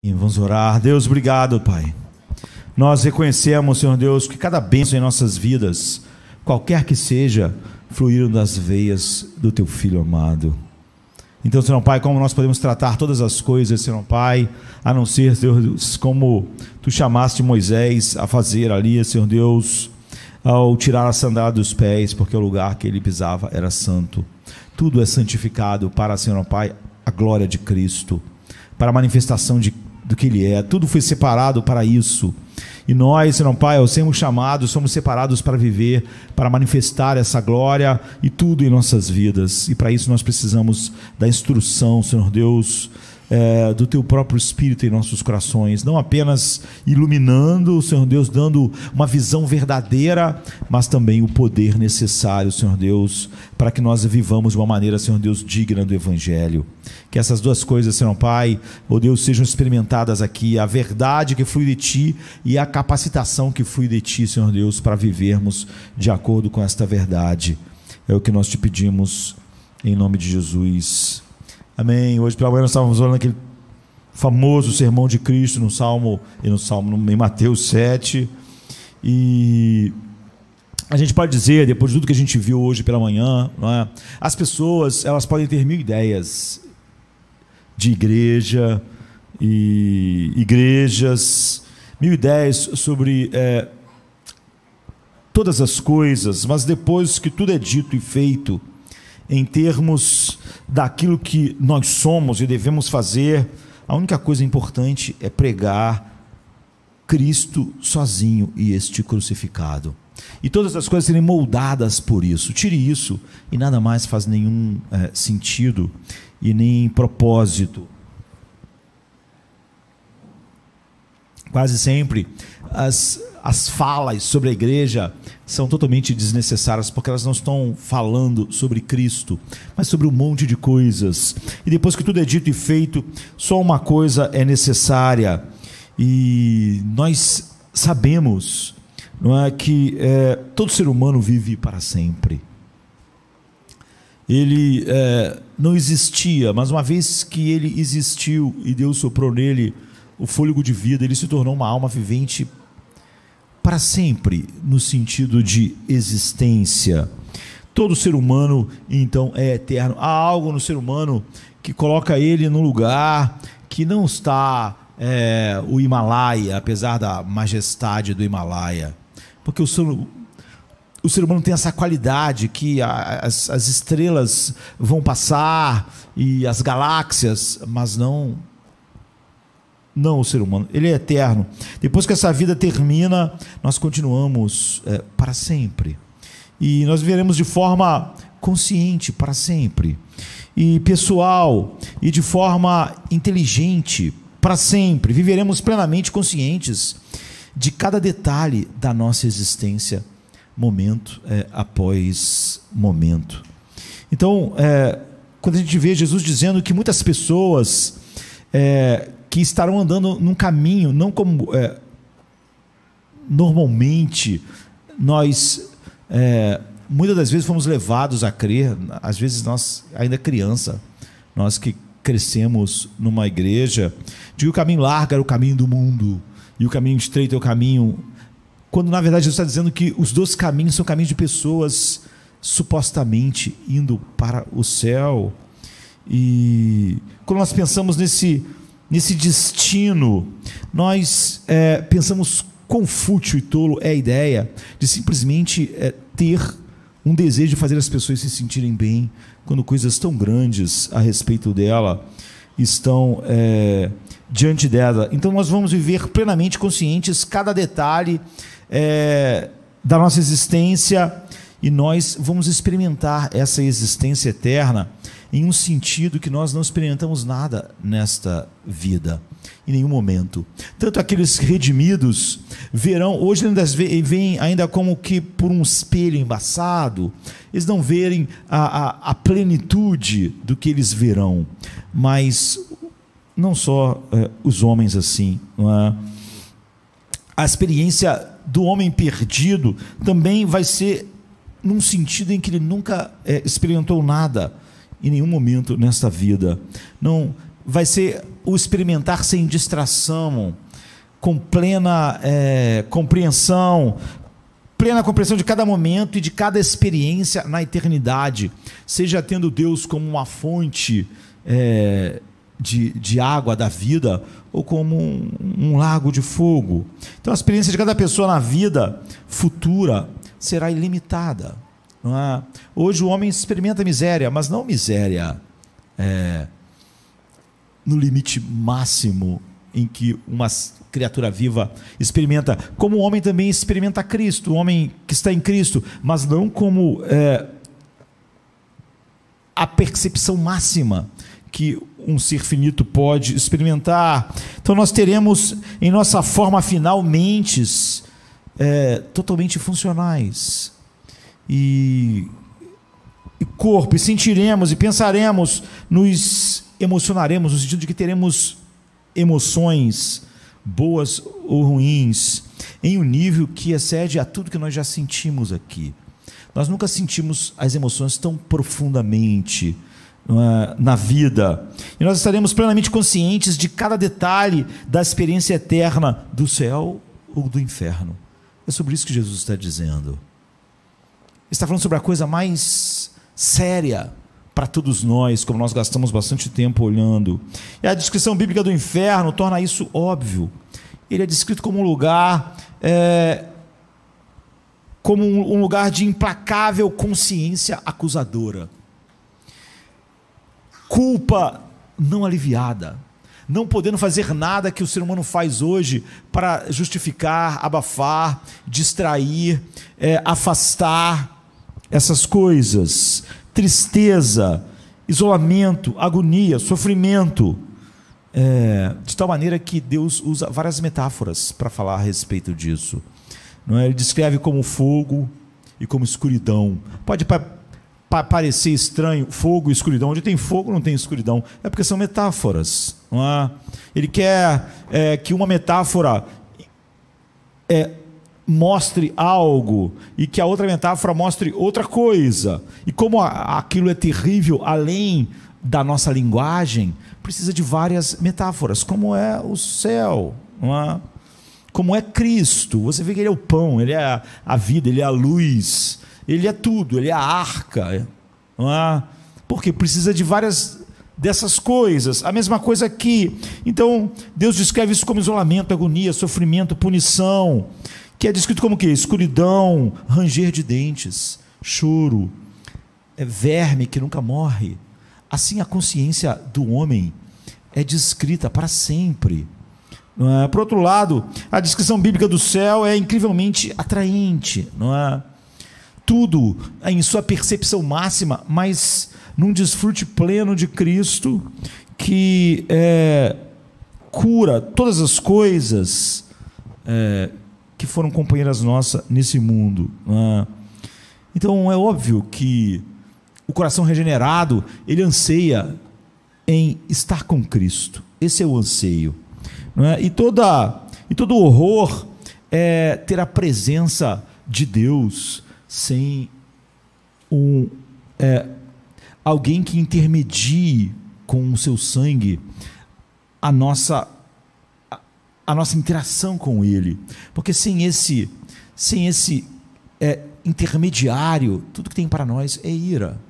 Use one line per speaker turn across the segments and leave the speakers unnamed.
E vamos orar. Deus, obrigado, Pai. Nós reconhecemos, Senhor Deus, que cada bênção em nossas vidas, qualquer que seja, fluíram das veias do Teu Filho amado. Então, Senhor Pai, como nós podemos tratar todas as coisas, Senhor Pai, a não ser, Senhor Deus, como Tu chamaste Moisés a fazer ali, Senhor Deus, ao tirar a sandália dos pés, porque o lugar que ele pisava era santo. Tudo é santificado para, Senhor Pai, a glória de Cristo, para a manifestação do que Ele é. Tudo foi separado para isso. E nós, Senhor Pai, ao sermos chamados, somos separados para viver, para manifestar essa glória e tudo em nossas vidas. E para isso nós precisamos da instrução, Senhor Deus, do Teu próprio Espírito em nossos corações, não apenas iluminando, Senhor Deus, dando uma visão verdadeira, mas também o poder necessário, Senhor Deus, para que nós vivamos de uma maneira, Senhor Deus, digna do Evangelho. Que essas duas coisas, Senhor Pai, ó Deus, sejam experimentadas aqui, a verdade que flui de Ti e a capacitação que flui de Ti, Senhor Deus, para vivermos de acordo com esta verdade. É o que nós Te pedimos, em nome de Jesus. Amém. Hoje pela manhã nós estávamos olhando aquele famoso sermão de Cristo em Mateus 7, e a gente pode dizer, depois de tudo que a gente viu hoje pela manhã, não é? As pessoas, elas podem ter mil ideias de igreja e igrejas, mil ideias sobre todas as coisas, mas depois que tudo é dito e feito, em termos daquilo que nós somos e devemos fazer, a única coisa importante é pregar Cristo sozinho e este crucificado. E todas as coisas serem moldadas por isso. Tire isso e nada mais faz nenhum sentido e nem propósito. Quase sempre as falas sobre a igreja são totalmente desnecessárias, porque elas não estão falando sobre Cristo, mas sobre um monte de coisas. E depois que tudo é dito e feito, só uma coisa é necessária. E nós sabemos, não é, que todo ser humano vive para sempre. Ele não existia, mas uma vez que ele existiu e Deus soprou nele o fôlego de vida, ele se tornou uma alma vivente para sempre, no sentido de existência. Todo ser humano, então, é eterno. Há algo no ser humano que coloca ele num lugar que não está o Himalaia, apesar da majestade do Himalaia, porque o ser humano tem essa qualidade que as estrelas vão passar e as galáxias, mas não o ser humano. Ele é eterno. Depois que essa vida termina, nós continuamos para sempre. E nós viveremos de forma consciente para sempre. E pessoal, e de forma inteligente para sempre. Viveremos plenamente conscientes de cada detalhe da nossa existência, momento após momento. Então, quando a gente vê Jesus dizendo que muitas pessoas que estarão andando num caminho, não como normalmente nós muitas das vezes fomos levados a crer. Às vezes nós, ainda criança, nós que crescemos numa igreja, de que o caminho largo era o caminho do mundo e o caminho estreito é o caminho, quando na verdade Jesus está dizendo que os dois caminhos são caminhos de pessoas supostamente indo para o céu. E quando nós pensamos nesse destino, nós pensamos quão fútil e tolo é a ideia de simplesmente ter um desejo de fazer as pessoas se sentirem bem, quando coisas tão grandes a respeito dela estão diante dela. Então nós vamos viver plenamente conscientes cada detalhe da nossa existência, e nós vamos experimentar essa existência eterna em um sentido que nós não experimentamos nada nesta vida, em nenhum momento. Tanto aqueles redimidos verão, hoje eles veem ainda como que por um espelho embaçado, eles não verem a plenitude do que eles verão, mas não só os homens assim, não é? A experiência do homem perdido também vai ser num sentido em que ele nunca experimentou nada em nenhum momento nesta vida. Não, vai ser o experimentar sem distração, com plena compreensão de cada momento e de cada experiência na eternidade, seja tendo Deus como uma fonte de água da vida, ou como um lago de fogo. Então a experiência de cada pessoa na vida futura será ilimitada, não é? Hoje o homem experimenta miséria, mas não miséria no limite máximo em que uma criatura viva experimenta, como o homem também experimenta Cristo, o homem que está em Cristo, mas não como a percepção máxima que um ser finito pode experimentar. Então nós teremos em nossa forma final mentes totalmente funcionais e corpo, e sentiremos e pensaremos, nos emocionaremos, no sentido de que teremos emoções boas ou ruins, em um nível que excede a tudo que nós já sentimos aqui. Nós nunca sentimos as emoções tão profundamente na vida, e nós estaremos plenamente conscientes de cada detalhe da experiência eterna do céu ou do inferno. É sobre isso que Jesus está dizendo. Ele está falando sobre a coisa mais séria para todos nós, como nós gastamos bastante tempo olhando. E a descrição bíblica do inferno torna isso óbvio. Ele é descrito como um lugar de implacável consciência acusadora, culpa não aliviada, não podendo fazer nada que o ser humano faz hoje para justificar, abafar, distrair, afastar essas coisas. Tristeza, isolamento, agonia, sofrimento, de tal maneira que Deus usa várias metáforas para falar a respeito disso, não é? Ele descreve como fogo e como escuridão. Pode parecer estranho, fogo e escuridão. Onde tem fogo não tem escuridão, é porque são metáforas, não é? Ele quer que uma metáfora mostre algo e que a outra metáfora mostre outra coisa, e como aquilo é terrível além da nossa linguagem, precisa de várias metáforas, como é o céu, não é? Como é Cristo. Você vê que Ele é o pão, Ele é a vida, Ele é a luz, Ele é tudo, Ele é a arca, não é? Porque precisa de várias dessas coisas. A mesma coisa aqui. Então Deus descreve isso como isolamento, agonia, sofrimento, punição, que é descrito como o quê? Escuridão, ranger de dentes, choro, verme que nunca morre. Assim a consciência do homem é descrita para sempre. Não é? Por outro lado, a descrição bíblica do céu é incrivelmente atraente, não é? Tudo em sua percepção máxima, mas num desfrute pleno de Cristo, que cura todas as coisas que foram companheiras nossas nesse mundo, não é? Então é óbvio que o coração regenerado, ele anseia em estar com Cristo. Esse é o anseio, não é? E todo horror é ter a presença de Deus sem alguém que intermedie com o seu sangue a nossa interação com Ele, porque sem esse intermediário, tudo que tem para nós é ira.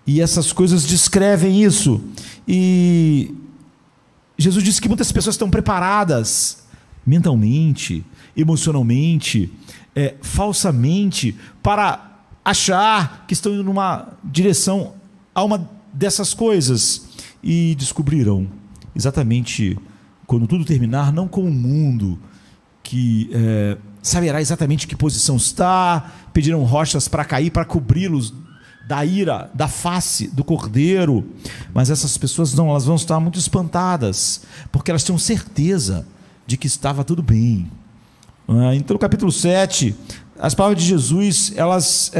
E essas coisas descrevem isso. E Jesus disse que muitas pessoas estão preparadas mentalmente, emocionalmente, falsamente, para achar que estão indo numa direção a uma dessas coisas, e descobrirão exatamente quando tudo terminar, não como um mundo que saberá exatamente que posição está, pedirão rochas para cair, para cobri-los da ira, da face do Cordeiro, mas essas pessoas não, elas vão estar muito espantadas, porque elas tinham certeza de que estava tudo bem. Então no capítulo 7, as palavras de Jesus, elas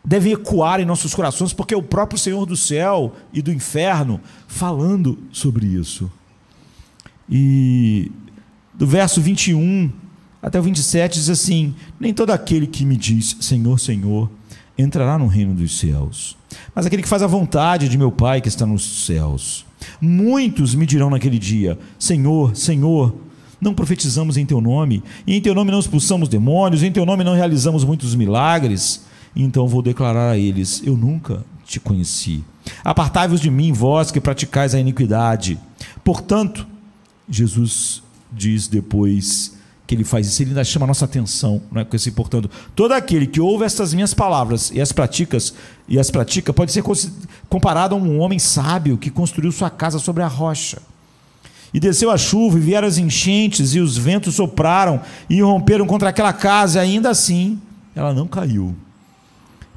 devem ecoar em nossos corações, porque é o próprio Senhor do céu e do inferno falando sobre isso. E do verso 21 até o 27 diz assim: nem todo aquele que me diz Senhor, Senhor entrará no reino dos céus. Mas aquele que faz a vontade de meu Pai que está nos céus. Muitos me dirão naquele dia: Senhor, Senhor, não profetizamos em teu nome, e em teu nome não expulsamos demônios, em teu nome não realizamos muitos milagres? Então vou declarar a eles: eu nunca te conheci. Apartai-vos de mim, vós que praticais a iniquidade. Portanto, Jesus diz depois que ele faz isso, ele ainda chama a nossa atenção, não é, com esse portanto. Todo aquele que ouve estas minhas palavras e as pratica pode ser comparado a um homem sábio que construiu sua casa sobre a rocha. E desceu a chuva, e vieram as enchentes, e os ventos sopraram e romperam contra aquela casa, e ainda assim ela não caiu,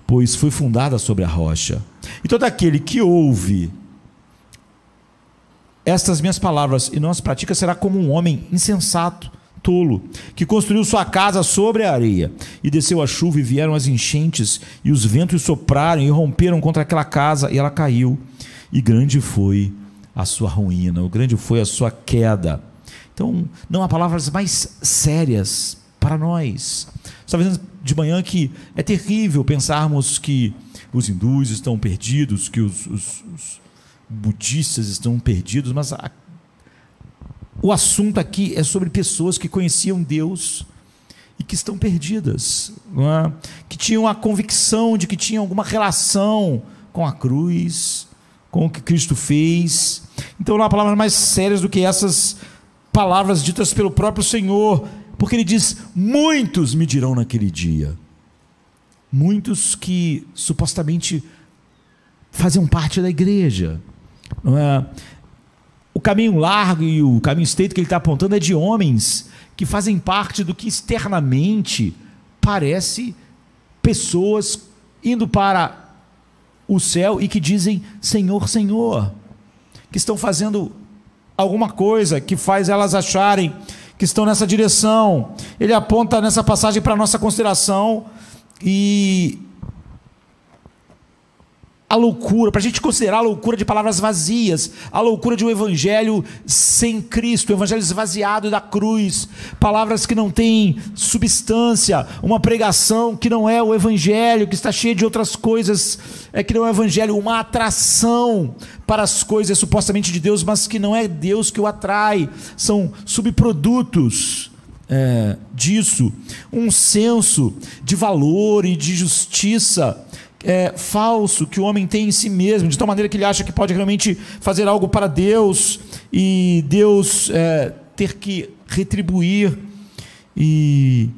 pois foi fundada sobre a rocha. E todo aquele que ouve estas minhas palavras e não as pratica será como um homem insensato, tolo, que construiu sua casa sobre a areia. E desceu a chuva, e vieram as enchentes, e os ventos sopraram e romperam contra aquela casa, e ela caiu. E grande foi a sua ruína, o grande foi a sua queda. Então, não há palavras mais sérias para nós. Estava dizendo de manhã que é terrível pensarmos que os hindus estão perdidos, que os budistas estão perdidos, mas o assunto aqui é sobre pessoas que conheciam Deus e que estão perdidas, não é? Que tinham a convicção de que tinham alguma relação com a cruz, com o que Cristo fez. Então não há palavras mais sérias do que essas palavras ditas pelo próprio Senhor, porque ele diz: muitos me dirão naquele dia. Muitos que supostamente faziam parte da igreja, não é? O caminho largo e o caminho estreito que ele está apontando é de homens que fazem parte do que externamente parece pessoas indo para o céu e que dizem Senhor, Senhor, que estão fazendo alguma coisa que faz elas acharem que estão nessa direção. Ele aponta nessa passagem para a nossa consideração e a loucura, para a gente considerar a loucura de palavras vazias, a loucura de um evangelho sem Cristo, um evangelho esvaziado da cruz, palavras que não têm substância, uma pregação que não é o evangelho, que está cheia de outras coisas, que não é o evangelho, uma atração para as coisas supostamente de Deus, mas que não é Deus que o atrai, são subprodutos disso, um senso de valor e de justiça falso que o homem tem em si mesmo, de tal maneira que ele acha que pode realmente fazer algo para Deus e Deus ter que retribuir. E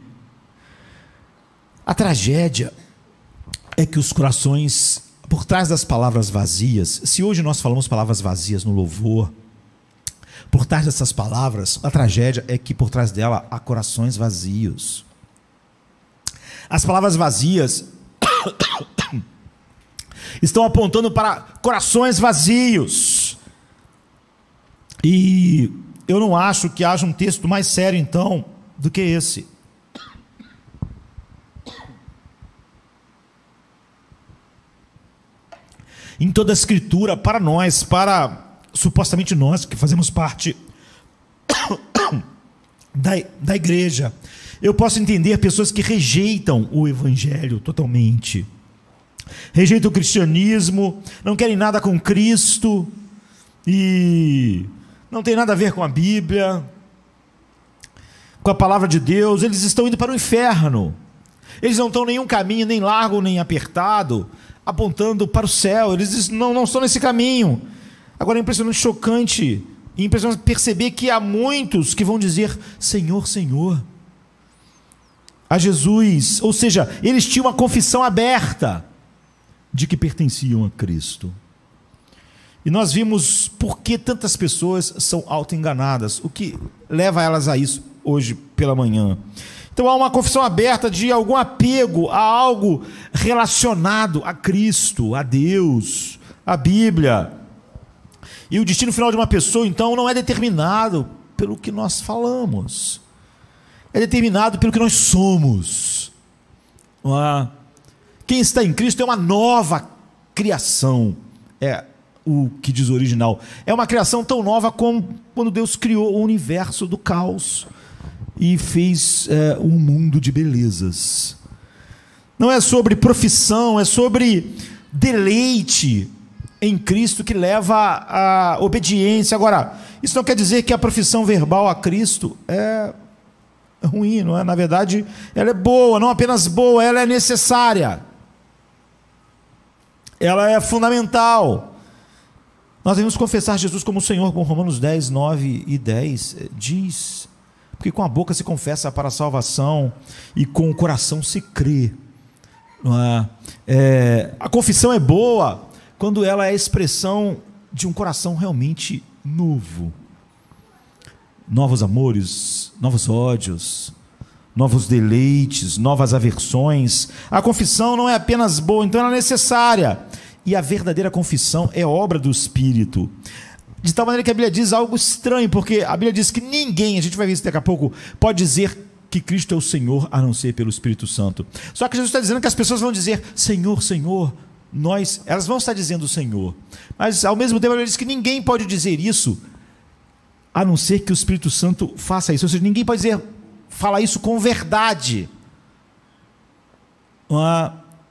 a tragédia é que os corações, por trás das palavras vazias, se hoje nós falamos palavras vazias no louvor, por trás dessas palavras, a tragédia é que por trás dela há corações vazios. As palavras vazias estão apontando para corações vazios. E eu não acho que haja um texto mais sério então do que esse. Em toda a escritura, para nós, para supostamente nós que fazemos parte da igreja, eu posso entender pessoas que rejeitam o evangelho totalmente, rejeitam o cristianismo, não querem nada com Cristo e não tem nada a ver com a Bíblia, com a palavra de Deus. Eles estão indo para o inferno, eles não estão em nenhum caminho, nem largo nem apertado, apontando para o céu. Eles não estão nesse caminho. Agora é impressionante, chocante e impressionante perceber que há muitos que vão dizer Senhor, Senhor a Jesus, ou seja, eles tinham uma confissão aberta de que pertenciam a Cristo. E nós vimos por que tantas pessoas são autoenganadas, o que leva elas a isso hoje pela manhã. Então há uma confissão aberta de algum apego a algo relacionado a Cristo, a Deus, a Bíblia. E o destino final de uma pessoa, então, não é determinado pelo que nós falamos, é determinado pelo que nós somos. Quem está em Cristo é uma nova criação, é o que diz o original. É uma criação tão nova como quando Deus criou o universo do caos e fez um mundo de belezas. não é sobre profissão, é sobre deleite em Cristo que leva à obediência. Agora, isso não quer dizer que a profissão verbal a Cristo é ruim, não é? Na verdade, ela é boa, não apenas boa, ela é necessária. Ela é fundamental. Nós devemos confessar Jesus como Senhor, como Romanos 10, 9 e 10 diz. Porque com a boca se confessa para a salvação e com o coração se crê. A confissão é boa quando ela é a expressão de um coração realmente novo. Novos amores, novos ódios, novos deleites, novas aversões. A confissão não é apenas boa, então ela é necessária. E a verdadeira confissão é obra do Espírito. De tal maneira que a Bíblia diz algo estranho, porque a Bíblia diz que ninguém, a gente vai ver isso daqui a pouco, pode dizer que Cristo é o Senhor, a não ser pelo Espírito Santo. Só que Jesus está dizendo que as pessoas vão dizer, Senhor, Senhor, elas vão estar dizendo Senhor. Mas ao mesmo tempo a Bíblia diz que ninguém pode dizer isso, a não ser que o Espírito Santo faça isso. Ou seja, ninguém pode falar isso com verdade.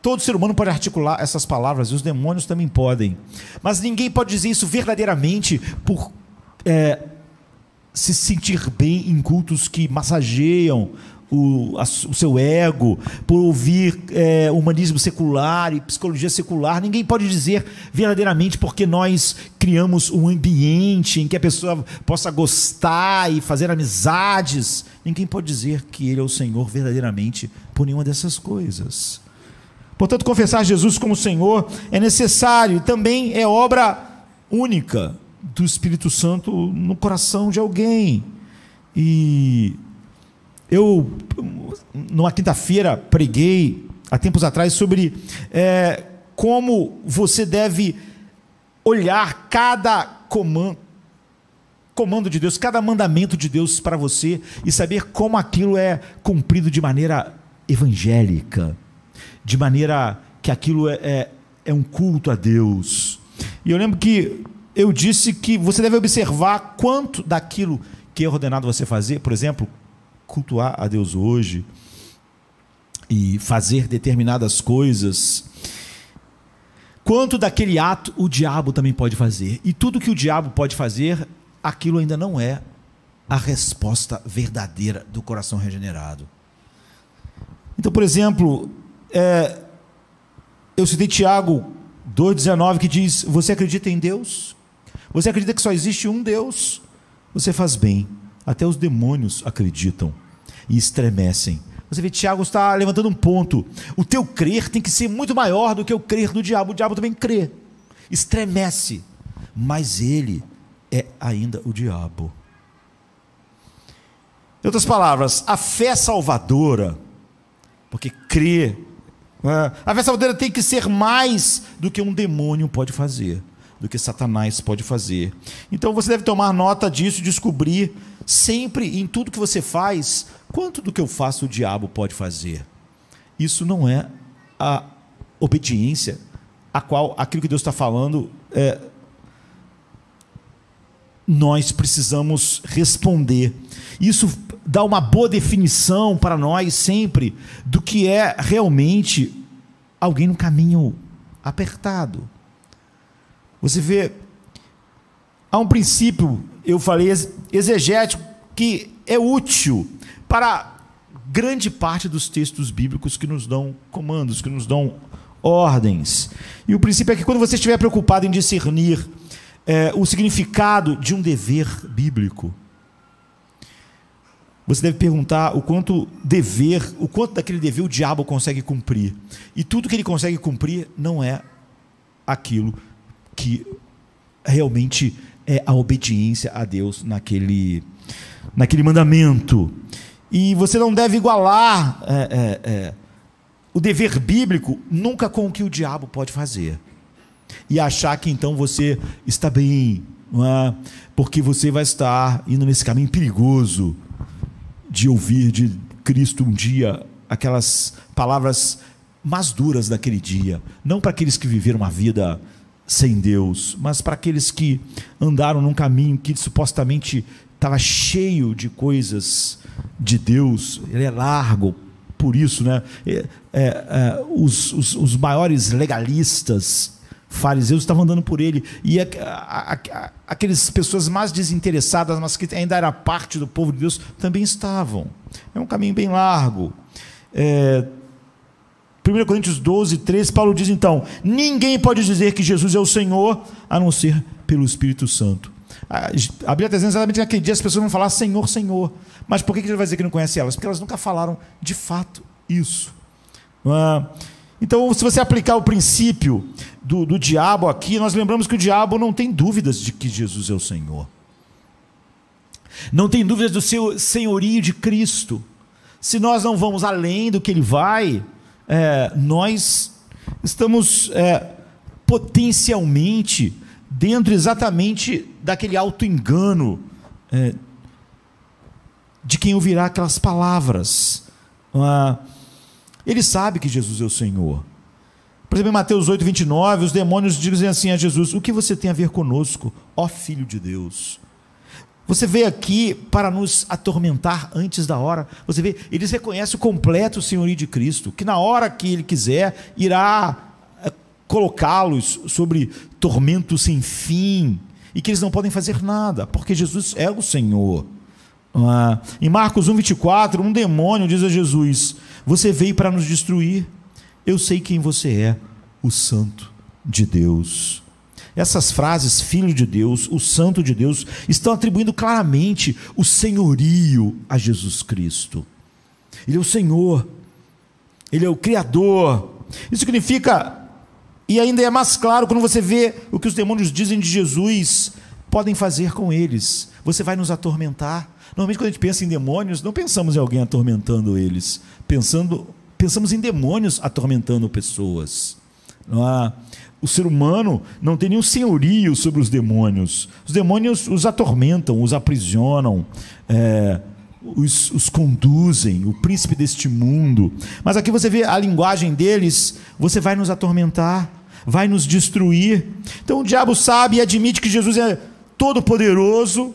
Todo ser humano pode articular essas palavras, e os demônios também podem, mas ninguém pode dizer isso verdadeiramente por se sentir bem em cultos que massageiam o seu ego, por ouvir humanismo secular e psicologia secular. Ninguém pode dizer verdadeiramente porque nós criamos um ambiente em que a pessoa possa gostar e fazer amizades. Ninguém pode dizer que Ele é o Senhor verdadeiramente por nenhuma dessas coisas. Portanto, confessar Jesus como Senhor é necessário e também é obra única do Espírito Santo no coração de alguém. E eu, numa quinta-feira, preguei, há tempos atrás, sobre como você deve olhar cada comando de Deus, cada mandamento de Deus para você e saber como aquilo é cumprido de maneira evangélica, de maneira que aquilo é um culto a Deus. E eu lembro que eu disse que você deve observar quanto daquilo que é ordenado você fazer, por exemplo, cultuar a Deus hoje e fazer determinadas coisas, quanto daquele ato o diabo também pode fazer. E tudo que o diabo pode fazer, aquilo ainda não é a resposta verdadeira do coração regenerado. Então, por exemplo, eu citei Tiago 2,19, que diz: você acredita em Deus? Você acredita que só existe um Deus? Você faz bem. Até os demônios acreditam e estremecem. Você vê, Tiago está levantando um ponto. O teu crer tem que ser muito maior do que o crer do diabo. O diabo também crê, estremece, mas ele é ainda o diabo. Em outras palavras, a fé salvadora, porque crê, a fé salvadora tem que ser mais do que um demônio pode fazer, do que Satanás pode fazer. Então você deve tomar nota disso, descobrir sempre em tudo que você faz, quanto do que eu faço o diabo pode fazer. Isso não é a obediência a qual aquilo que Deus está falando nós precisamos responder. Isso dá uma boa definição para nós sempre do que é realmente alguém no caminho apertado. Você vê, há um princípio, eu falei, exegético, que é útil para grande parte dos textos bíblicos que nos dão comandos, que nos dão ordens. E o princípio é que quando você estiver preocupado em discernir o significado de um dever bíblico, você deve perguntar o quanto daquele dever o diabo consegue cumprir. E tudo que ele consegue cumprir não é aquilo que realmente é a obediência a Deus naquele mandamento. E você não deve igualar o dever bíblico nunca com o que o diabo pode fazer e achar que então você está bem, não é? Porque você vai estar indo nesse caminho perigoso de ouvir de Cristo um dia aquelas palavras mais duras daquele dia, não para aqueles que viveram uma vida sem Deus, mas para aqueles que andaram num caminho que supostamente estava cheio de coisas de Deus. Ele é largo, por isso, né? Os maiores legalistas, fariseus, estavam andando por ele, e aquelas pessoas mais desinteressadas, mas que ainda era parte do povo de Deus, também estavam. É um caminho bem largo. 1 Coríntios 12, 13, Paulo diz então: ninguém pode dizer que Jesus é o Senhor, a não ser pelo Espírito Santo. A Bíblia está dizendo exatamente que naquele dia as pessoas vão falar Senhor, Senhor. Mas por que ele vai dizer que não conhece elas? Porque elas nunca falaram de fato isso. Então, se você aplicar o princípio do diabo aqui, nós lembramos que o diabo não tem dúvidas de que Jesus é o Senhor. Não tem dúvidas do seu senhorio de Cristo. Se nós não vamos além do que ele vai, nós estamos potencialmente dentro exatamente daquele auto-engano de quem ouvirá aquelas palavras. Ele sabe que Jesus é o Senhor. Por exemplo, em Mateus 8, 29, os demônios dizem assim a Jesus: o que você tem a ver conosco, ó Filho de Deus? Você veio aqui para nos atormentar antes da hora. Você vê, eles reconhecem o completo senhorio de Cristo, que na hora que ele quiser, irá colocá-los sobre tormento sem fim, e que eles não podem fazer nada, porque Jesus é o Senhor. Em Marcos 1, 24, um demônio diz a Jesus: você veio para nos destruir, eu sei quem você é, o Santo de Deus. Essas frases, Filho de Deus, o Santo de Deus, estão atribuindo claramente o senhorio a Jesus Cristo. Ele é o Senhor, Ele é o Criador. Isso significa, e ainda é mais claro quando você vê o que os demônios dizem de Jesus, podem fazer com eles: você vai nos atormentar. Normalmente quando a gente pensa em demônios, não pensamos em alguém atormentando eles, pensamos em demônios atormentando pessoas. O ser humano não tem nenhum senhorio sobre os demônios os atormentam, os aprisionam, os conduzem, o príncipe deste mundo. Mas aqui você vê a linguagem deles: você vai nos atormentar, vai nos destruir. Então o diabo sabe e admite que Jesus é todo poderoso,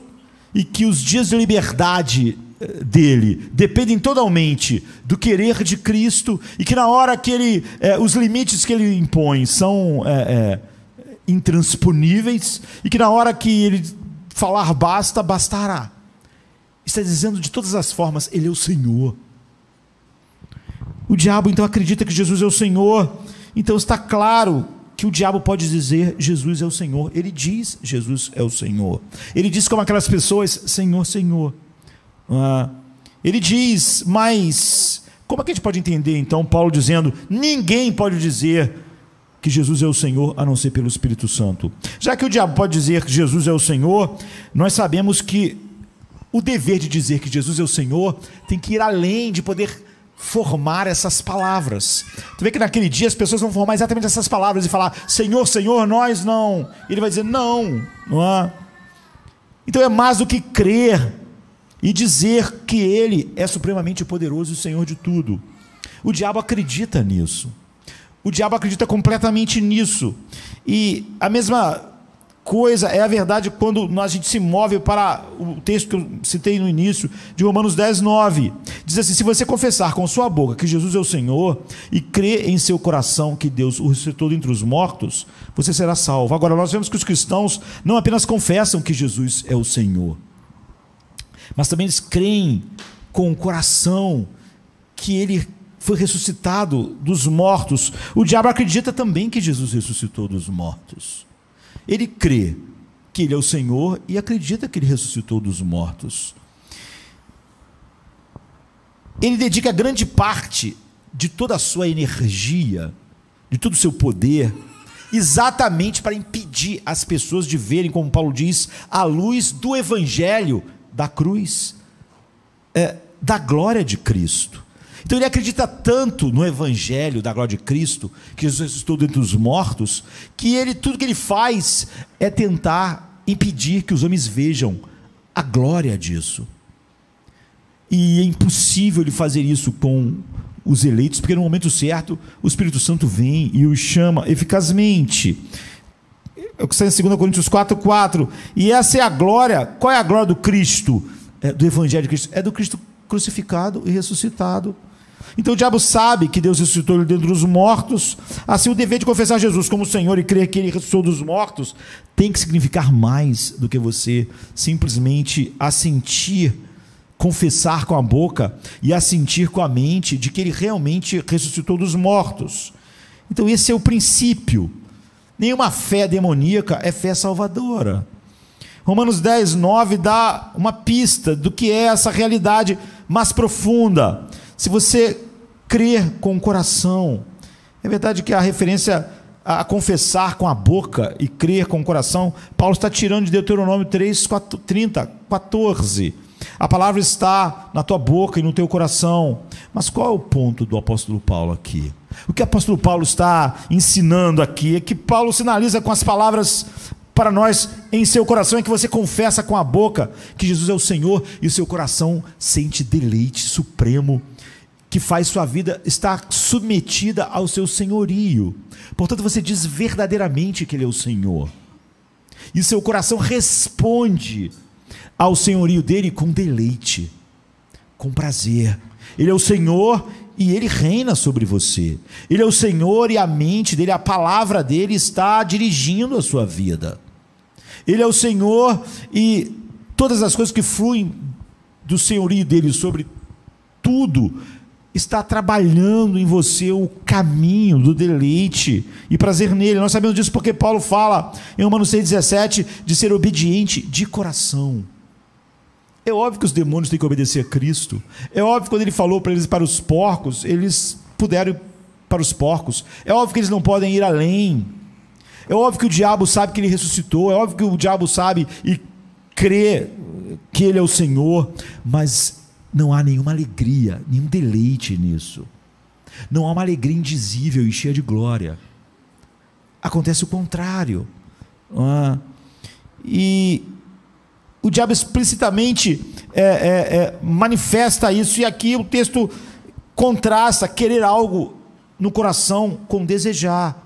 e que os dias de liberdade dele dependem totalmente do querer de Cristo, e que na hora que os limites que ele impõe são intransponíveis, e que na hora que ele falar basta, bastará. Está dizendo de todas as formas: ele é o Senhor. O diabo então acredita que Jesus é o Senhor. Então está claro que o diabo pode dizer Jesus é o Senhor. Ele diz Jesus é o Senhor. Ele diz como aquelas pessoas: Senhor, Senhor. Ele diz, mas como é que a gente pode entender então Paulo dizendo: ninguém pode dizer que Jesus é o Senhor a não ser pelo Espírito Santo? Já que o diabo pode dizer que Jesus é o Senhor, nós sabemos que o dever de dizer que Jesus é o Senhor tem que ir além de poder formar essas palavras. Tu vê que naquele dia as pessoas vão formar exatamente essas palavras e falar: Senhor, Senhor, nós não. Ele vai dizer: não, não é? Então é mais do que crer e dizer que Ele é supremamente poderoso e Senhor de tudo. O diabo acredita nisso. O diabo acredita completamente nisso. E a mesma coisa é a verdade quando a gente se move para o texto que eu citei no início, de Romanos 10, 9. Diz assim: se você confessar com sua boca que Jesus é o Senhor e crer em seu coração que Deus o ressuscitou dentre os mortos, você será salvo. Agora, nós vemos que os cristãos não apenas confessam que Jesus é o Senhor, mas também eles creem com o coração que Ele foi ressuscitado dos mortos. O diabo acredita também que Jesus ressuscitou dos mortos. Ele crê que Ele é o Senhor e acredita que Ele ressuscitou dos mortos. Ele dedica grande parte de toda a sua energia, de todo o seu poder, exatamente para impedir as pessoas de verem, como Paulo diz, a luz do Evangelho da cruz, da glória de Cristo. Então ele acredita tanto no Evangelho da glória de Cristo, que Jesus ressuscitou dentre os mortos, que tudo que ele faz é tentar impedir que os homens vejam a glória disso. E é impossível ele fazer isso com os eleitos, porque no momento certo o Espírito Santo vem e os chama eficazmente. É o que está em 2 Coríntios 4, 4. E essa é a glória. Qual é a glória do Cristo? Do Evangelho de Cristo? É do Cristo crucificado e ressuscitado. Então o diabo sabe que Deus ressuscitou ele dentre os mortos, assim o dever de confessar Jesus como Senhor e crer que ele ressuscitou dos mortos tem que significar mais do que você simplesmente assentir, confessar com a boca e assentir com a mente de que ele realmente ressuscitou dos mortos. Então esse é o princípio. Nenhuma fé demoníaca é fé salvadora. Romanos 10, 9 dá uma pista do que é essa realidade mais profunda. Se você crer com o coração, é verdade que a referência a confessar com a boca e crer com o coração, Paulo está tirando de Deuteronômio 3, 30, 14. A palavra está na tua boca e no teu coração. Mas qual é o ponto do apóstolo Paulo aqui? O que o apóstolo Paulo está ensinando aqui é que Paulo sinaliza com as palavras para nós em seu coração, é que você confessa com a boca que Jesus é o Senhor e o seu coração sente deleite supremo, que faz sua vida estar submetida ao seu senhorio. Portanto, você diz verdadeiramente que Ele é o Senhor, e seu coração responde ao senhorio dele com deleite, com prazer. Ele é o Senhor e Ele reina sobre você. Ele é o Senhor e a mente dele, a palavra dele está dirigindo a sua vida. Ele é o Senhor e todas as coisas que fluem do senhorio dele sobre tudo está trabalhando em você o caminho do deleite e prazer nele. Nós sabemos disso porque Paulo fala em Romanos 6,17 de ser obediente de coração. É óbvio que os demônios têm que obedecer a Cristo. É óbvio que quando ele falou para eles ir para os porcos, eles puderam ir para os porcos. É óbvio que eles não podem ir além. É óbvio que o diabo sabe que ele ressuscitou. É óbvio que o diabo sabe e crê que ele é o Senhor. Mas não há nenhuma alegria, nenhum deleite nisso. Não há uma alegria indizível e cheia de glória. Acontece o contrário. E o diabo explicitamente manifesta isso, e aqui o texto contrasta querer algo no coração com desejar.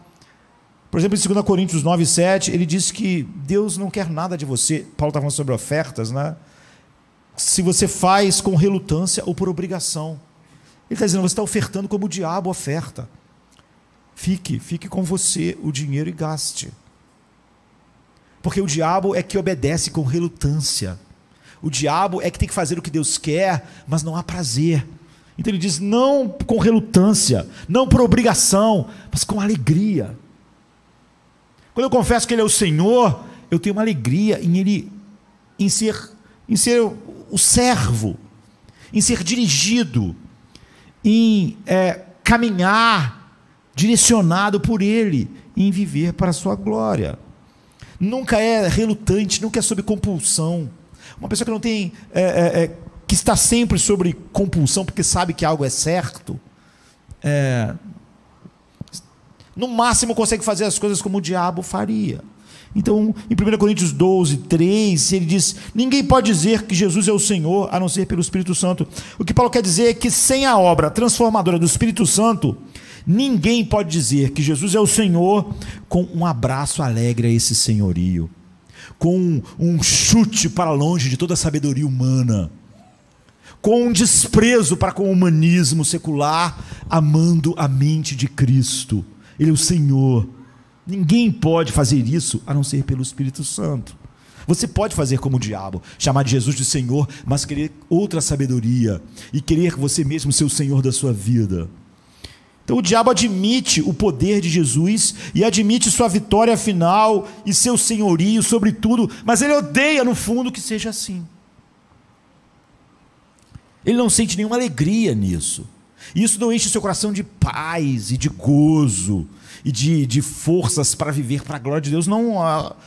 Por exemplo, em 2 Coríntios 9, 7, ele diz que Deus não quer nada de você. Paulo está falando sobre ofertas, né? Se você faz com relutância ou por obrigação. Ele está dizendo, você está ofertando como o diabo oferta. Fique com você o dinheiro e gaste. Porque o diabo é que obedece com relutância. O diabo é que tem que fazer o que Deus quer, mas não há prazer. Então ele diz, não com relutância, não por obrigação, mas com alegria. Quando eu confesso que Ele é o Senhor, eu tenho uma alegria em ser o servo, em ser dirigido, em caminhar direcionado por Ele, em viver para a sua glória. Nunca é relutante, nunca é sob compulsão. Uma pessoa que não tem, que está sempre sobre compulsão, porque sabe que algo é certo, no máximo consegue fazer as coisas como o diabo faria. Então, em 1 Coríntios 12, 3, ele diz, ninguém pode dizer que Jesus é o Senhor, a não ser pelo Espírito Santo. O que Paulo quer dizer é que sem a obra transformadora do Espírito Santo, ninguém pode dizer que Jesus é o Senhor com um abraço alegre a esse senhorio, com um chute para longe de toda a sabedoria humana, com um desprezo para com o humanismo secular, amando a mente de Cristo. Ele é o Senhor. Ninguém pode fazer isso a não ser pelo Espírito Santo. Você pode fazer como o diabo, chamar de Jesus de Senhor, mas querer outra sabedoria e querer você mesmo ser o Senhor da sua vida. Então o diabo admite o poder de Jesus e admite sua vitória final e seu senhorio sobre tudo, mas ele odeia no fundo que seja assim. Ele não sente nenhuma alegria nisso. Isso não enche seu coração de paz e de gozo e de forças para viver para a glória de Deus. Não,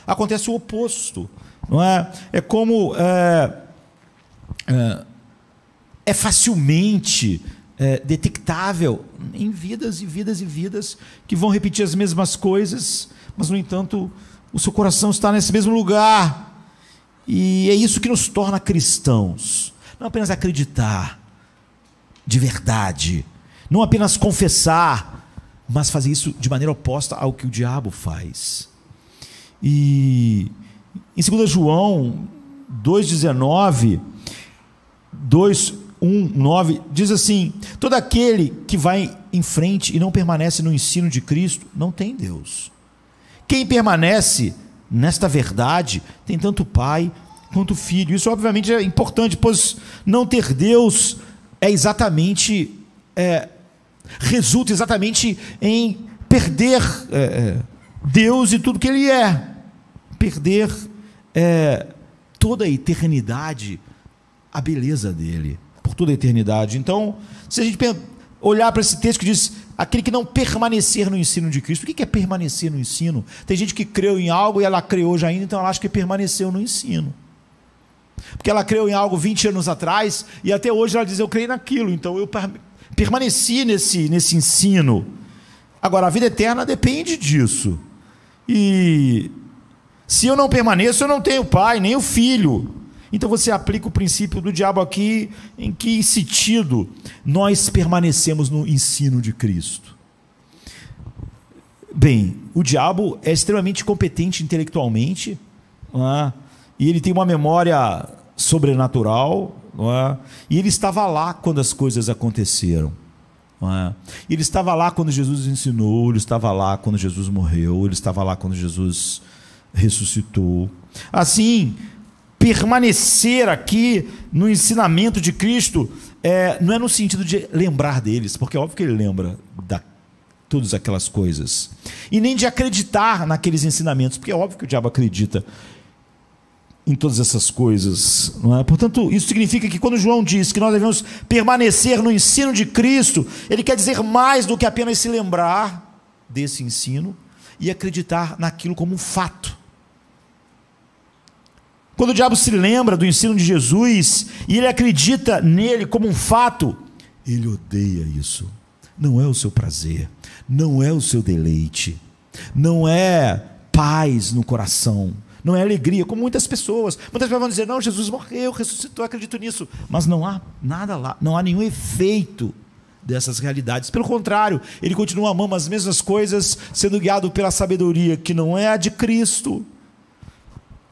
acontece o oposto, não é? É como é facilmente detectável em vidas e vidas e vidas que vão repetir as mesmas coisas, mas no entanto o seu coração está nesse mesmo lugar, e é isso que nos torna cristãos. Não apenas acreditar de verdade, não apenas confessar, mas fazer isso de maneira oposta ao que o diabo faz. E em 2 João 2,19, 1:9 diz assim: todo aquele que vai em frente e não permanece no ensino de Cristo não tem Deus. Quem permanece nesta verdade tem tanto Pai quanto Filho. Isso obviamente é importante, pois não ter Deus resulta exatamente em perder Deus e tudo que Ele é, perder toda a eternidade, a beleza dele, por toda a eternidade. Então, se a gente olhar para esse texto que diz, aquele que não permanecer no ensino de Cristo, o que é permanecer no ensino? Tem gente que creu em algo e ela creu já ainda, então ela acha que permaneceu no ensino, porque ela creu em algo 20 anos atrás, e até hoje ela diz, eu creio naquilo, então eu permaneci nesse ensino. Agora, a vida eterna depende disso, e se eu não permaneço, eu não tenho Pai, nem o Filho. Então você aplica o princípio do diabo aqui, em que sentido nós permanecemos no ensino de Cristo? Bem, o diabo é extremamente competente intelectualmente, não é? E ele tem uma memória sobrenatural, não é? E ele estava lá quando as coisas aconteceram, não é? Ele estava lá quando Jesus ensinou, ele estava lá quando Jesus morreu, ele estava lá quando Jesus ressuscitou. Assim, permanecer aqui no ensinamento de Cristo não é no sentido de lembrar deles, porque é óbvio que ele lembra de todas aquelas coisas, e nem de acreditar naqueles ensinamentos, porque é óbvio que o diabo acredita em todas essas coisas, não é? Portanto, isso significa que quando João diz que nós devemos permanecer no ensino de Cristo, ele quer dizer mais do que apenas se lembrar desse ensino e acreditar naquilo como um fato. Quando o diabo se lembra do ensino de Jesus e ele acredita nele como um fato, ele odeia isso. Não é o seu prazer, não é o seu deleite, não é paz no coração, não é alegria, como muitas pessoas vão dizer, não, Jesus morreu, ressuscitou, acredito nisso, mas não há nada lá, não há nenhum efeito dessas realidades. Pelo contrário, ele continua amando as mesmas coisas, sendo guiado pela sabedoria que não é a de Cristo.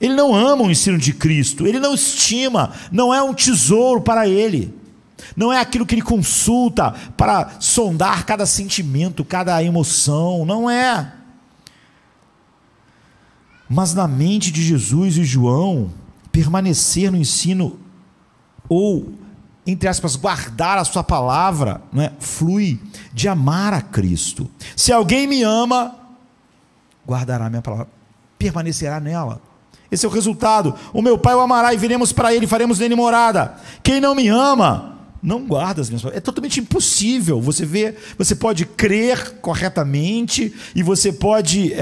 Ele não ama o ensino de Cristo, ele não estima, não é um tesouro para ele, não é aquilo que ele consulta para sondar cada sentimento, cada emoção, não é. Mas na mente de Jesus e João, permanecer no ensino, ou, entre aspas, guardar a sua palavra, não é? Flui de amar a Cristo. Se alguém me ama, guardará a minha palavra, permanecerá nela. Esse é o resultado. O meu Pai o amará e viremos para ele, faremos nele morada. Quem não me ama, não guarda as minhas palavras. É totalmente impossível. Você pode crer corretamente e você pode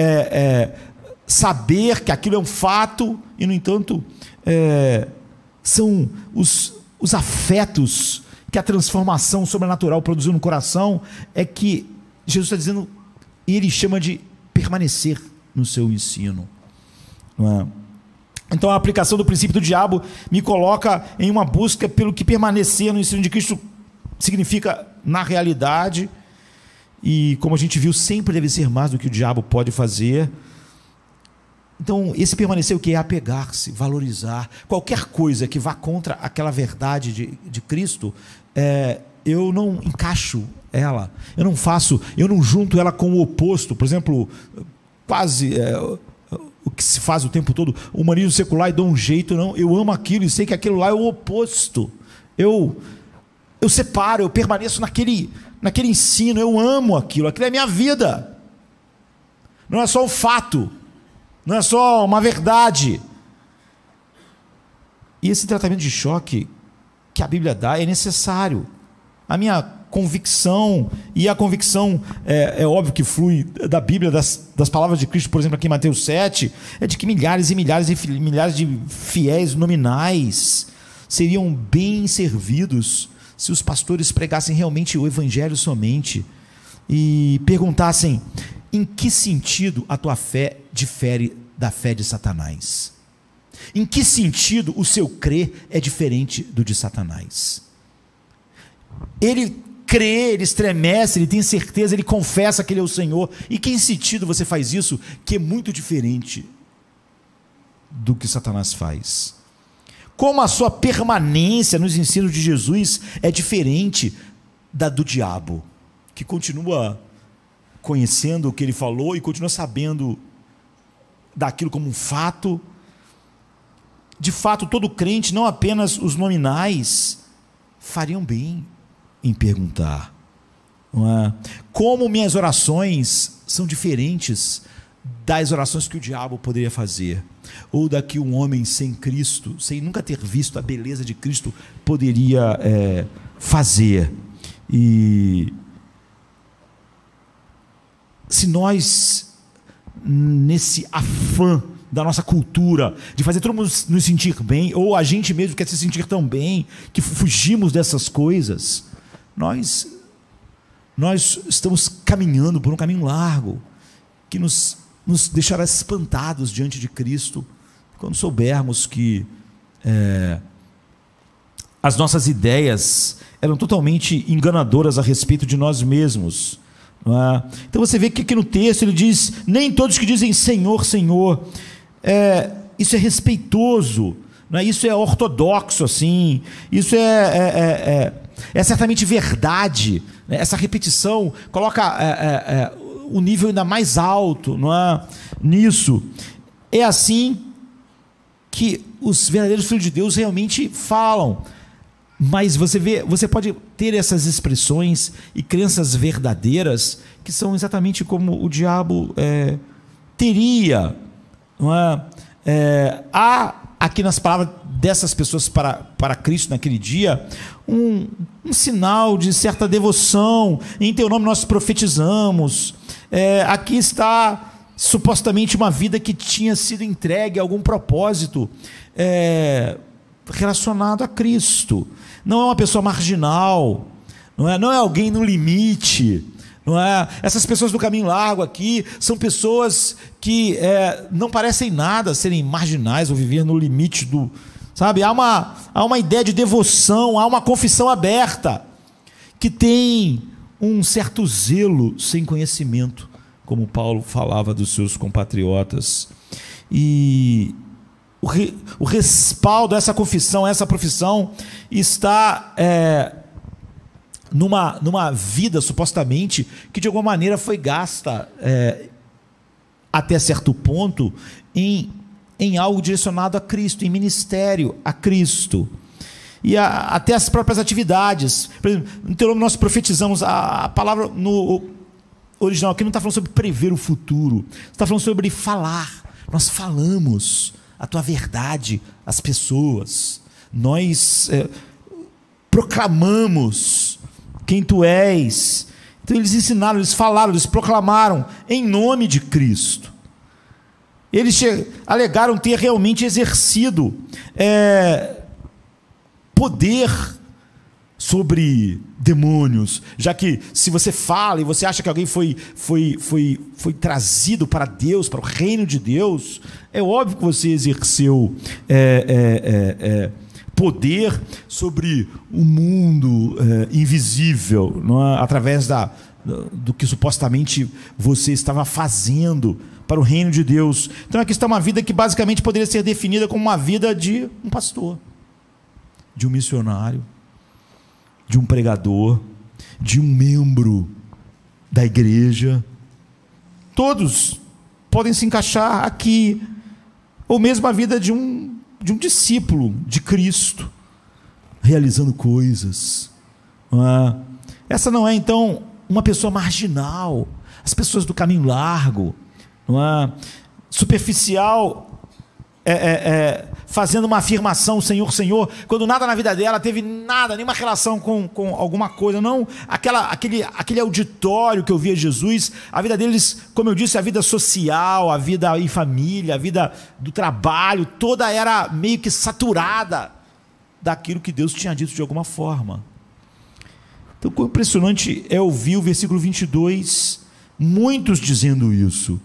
saber que aquilo é um fato, e no entanto são os afetos que a transformação sobrenatural produziu no coração, é que Jesus está dizendo, e ele chama de permanecer no seu ensino, não é? Então a aplicação do princípio do diabo me coloca em uma busca pelo que permanecer no ensino de Cristo significa na realidade, e como a gente viu, sempre deve ser mais do que o diabo pode fazer. Então esse permanecer o que é? Apegar-se, valorizar, qualquer coisa que vá contra aquela verdade de Cristo, eu não encaixo ela, eu não junto ela com o oposto. Por exemplo, quase... o que se faz o tempo todo, o humanismo secular, e dou um jeito, não, eu amo aquilo e sei que aquilo lá é o oposto, eu separo, eu permaneço naquele ensino, eu amo aquilo é minha vida, não é só um fato, não é só uma verdade. E esse tratamento de choque que a Bíblia dá é necessário. A minha convicção, e a convicção é óbvio que flui da Bíblia, das palavras de Cristo, por exemplo, aqui em Mateus 7, é de que milhares e milhares e milhares de fiéis nominais seriam bem servidos se os pastores pregassem realmente o Evangelho somente e perguntassem: em que sentido a tua fé difere da fé de Satanás? Em que sentido o seu crer é diferente do de Satanás? Ele crê, ele estremece, ele tem certeza, ele confessa que ele é o Senhor. E que sentido você faz isso, que é muito diferente do que Satanás faz? como a sua permanência nos ensinos de Jesus é diferente da do diabo, que continua conhecendo o que ele falou e continua sabendo daquilo como um fato. De fato, todo crente, não apenas os nominais, fariam bem em perguntar, não é? Como minhas orações são diferentes das orações que o diabo poderia fazer, ou da que um homem sem Cristo, sem nunca ter visto a beleza de Cristo, poderia fazer. E se nós, nesse afã da nossa cultura, de fazer todo mundo nos sentir bem, ou a gente mesmo quer se sentir tão bem, que fugimos dessas coisas, nós estamos caminhando por um caminho largo, que nos deixará espantados diante de Cristo, quando soubermos que as nossas ideias eram totalmente enganadoras a respeito de nós mesmos, não é? Então você vê que aqui no texto ele diz: nem todos que dizem Senhor, Senhor. Isso é respeitoso, não é? Isso é ortodoxo, assim, isso é certamente verdade, né? Essa repetição coloca o nível ainda mais alto, não é? Nisso é assim que os verdadeiros filhos de Deus realmente falam. Mas você pode ter essas expressões e crenças verdadeiras que são exatamente como o diabo teria, não é? Há aqui nas palavras dessas pessoas para Cristo naquele dia um sinal de certa devoção. Em teu nome nós profetizamos. Aqui está supostamente uma vida que tinha sido entregue a algum propósito relacionado a Cristo. Não é uma pessoa marginal, não é alguém no limite, não é? Essas pessoas do caminho largo aqui são pessoas que não parecem nada serem marginais ou viver no limite do, sabe? Há uma ideia de devoção, há uma confissão aberta, que tem um certo zelo sem conhecimento, como Paulo falava dos seus compatriotas. E o respaldo a essa confissão, a essa profissão, está numa vida, supostamente, que de alguma maneira foi gasta até certo ponto em algo direcionado a Cristo, em ministério a Cristo, e até as próprias atividades. Por exemplo, no teu nome nós profetizamos. A palavra no original aqui não está falando sobre prever o futuro, está falando sobre falar. Nós falamos a tua verdade às pessoas, nós proclamamos quem tu és. Então eles ensinaram, eles falaram, eles proclamaram em nome de Cristo. Eles alegaram ter realmente exercido poder sobre demônios, já que se você fala e você acha que alguém foi trazido para Deus, para o reino de Deus, é óbvio que você exerceu poder sobre o mundo invisível, não é? Através do que supostamente você estava fazendo para o reino de Deus. Então aqui está uma vida que basicamente poderia ser definida como uma vida de um pastor, de um missionário, de um pregador, de um membro da igreja. Todos podem se encaixar aqui, ou mesmo a vida de um discípulo de Cristo, realizando coisas. Essa não é então uma pessoa marginal. As pessoas do caminho largo, superficial, fazendo uma afirmação, Senhor, Senhor, quando nada na vida dela teve nada, nenhuma relação com alguma coisa, não, aquele auditório que eu via Jesus, a vida deles, como eu disse, a vida social, a vida em família, a vida do trabalho, toda era meio que saturada daquilo que Deus tinha dito de alguma forma. Então, quão impressionante é ouvir o versículo 22, muitos dizendo isso.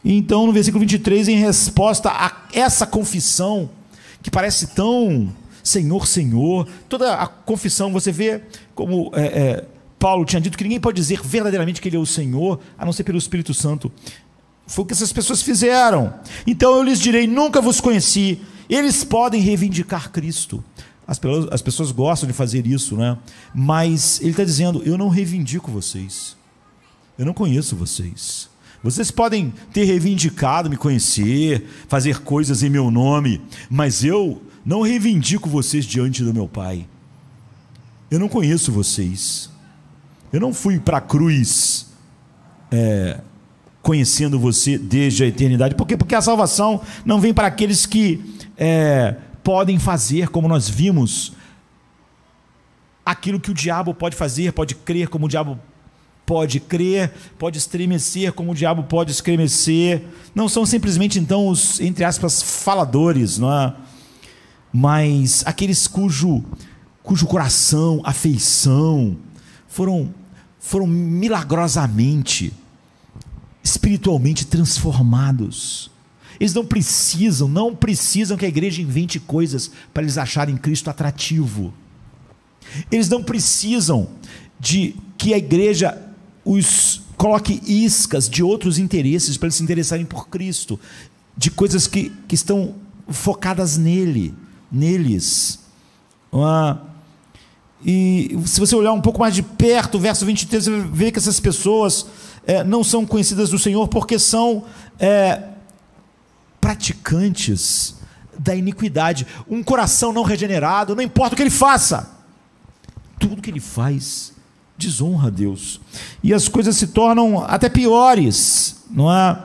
Então, no versículo 23, em resposta a essa confissão, que parece tão Senhor, Senhor, toda a confissão, você vê como Paulo tinha dito que ninguém pode dizer verdadeiramente que ele é o Senhor, a não ser pelo Espírito Santo. Foi o que essas pessoas fizeram. Então eu lhes direi: nunca vos conheci, Eles podem reivindicar Cristo. As pessoas gostam de fazer isso, né? Mas ele está dizendo: eu não reivindico vocês. Eu não conheço vocês. Vocês podem ter reivindicado me conhecer, fazer coisas em meu nome, mas eu não reivindico vocês diante do meu Pai. Eu não conheço vocês. Eu não fui para a cruz conhecendo você desde a eternidade. Por quê? Porque a salvação não vem para aqueles que podem fazer, como nós vimos, aquilo que o diabo pode fazer, pode crer como o diabo pode crer, pode estremecer como o diabo pode estremecer. Não são simplesmente, então, os, entre aspas, faladores, não é? Mas aqueles cujo coração, afeição foram milagrosamente, espiritualmente transformados. Eles não precisam que a igreja invente coisas para eles acharem Cristo atrativo. Eles não precisam de que a igreja os coloque iscas de outros interesses para eles se interessarem por Cristo, de coisas que estão focadas neles. E se você olhar um pouco mais de perto, o verso 23, você vai ver que essas pessoas não são conhecidas do Senhor porque são praticantes da iniquidade. Um coração não regenerado, não importa o que ele faça, tudo que ele faz desonra a Deus, e as coisas se tornam até piores, não é?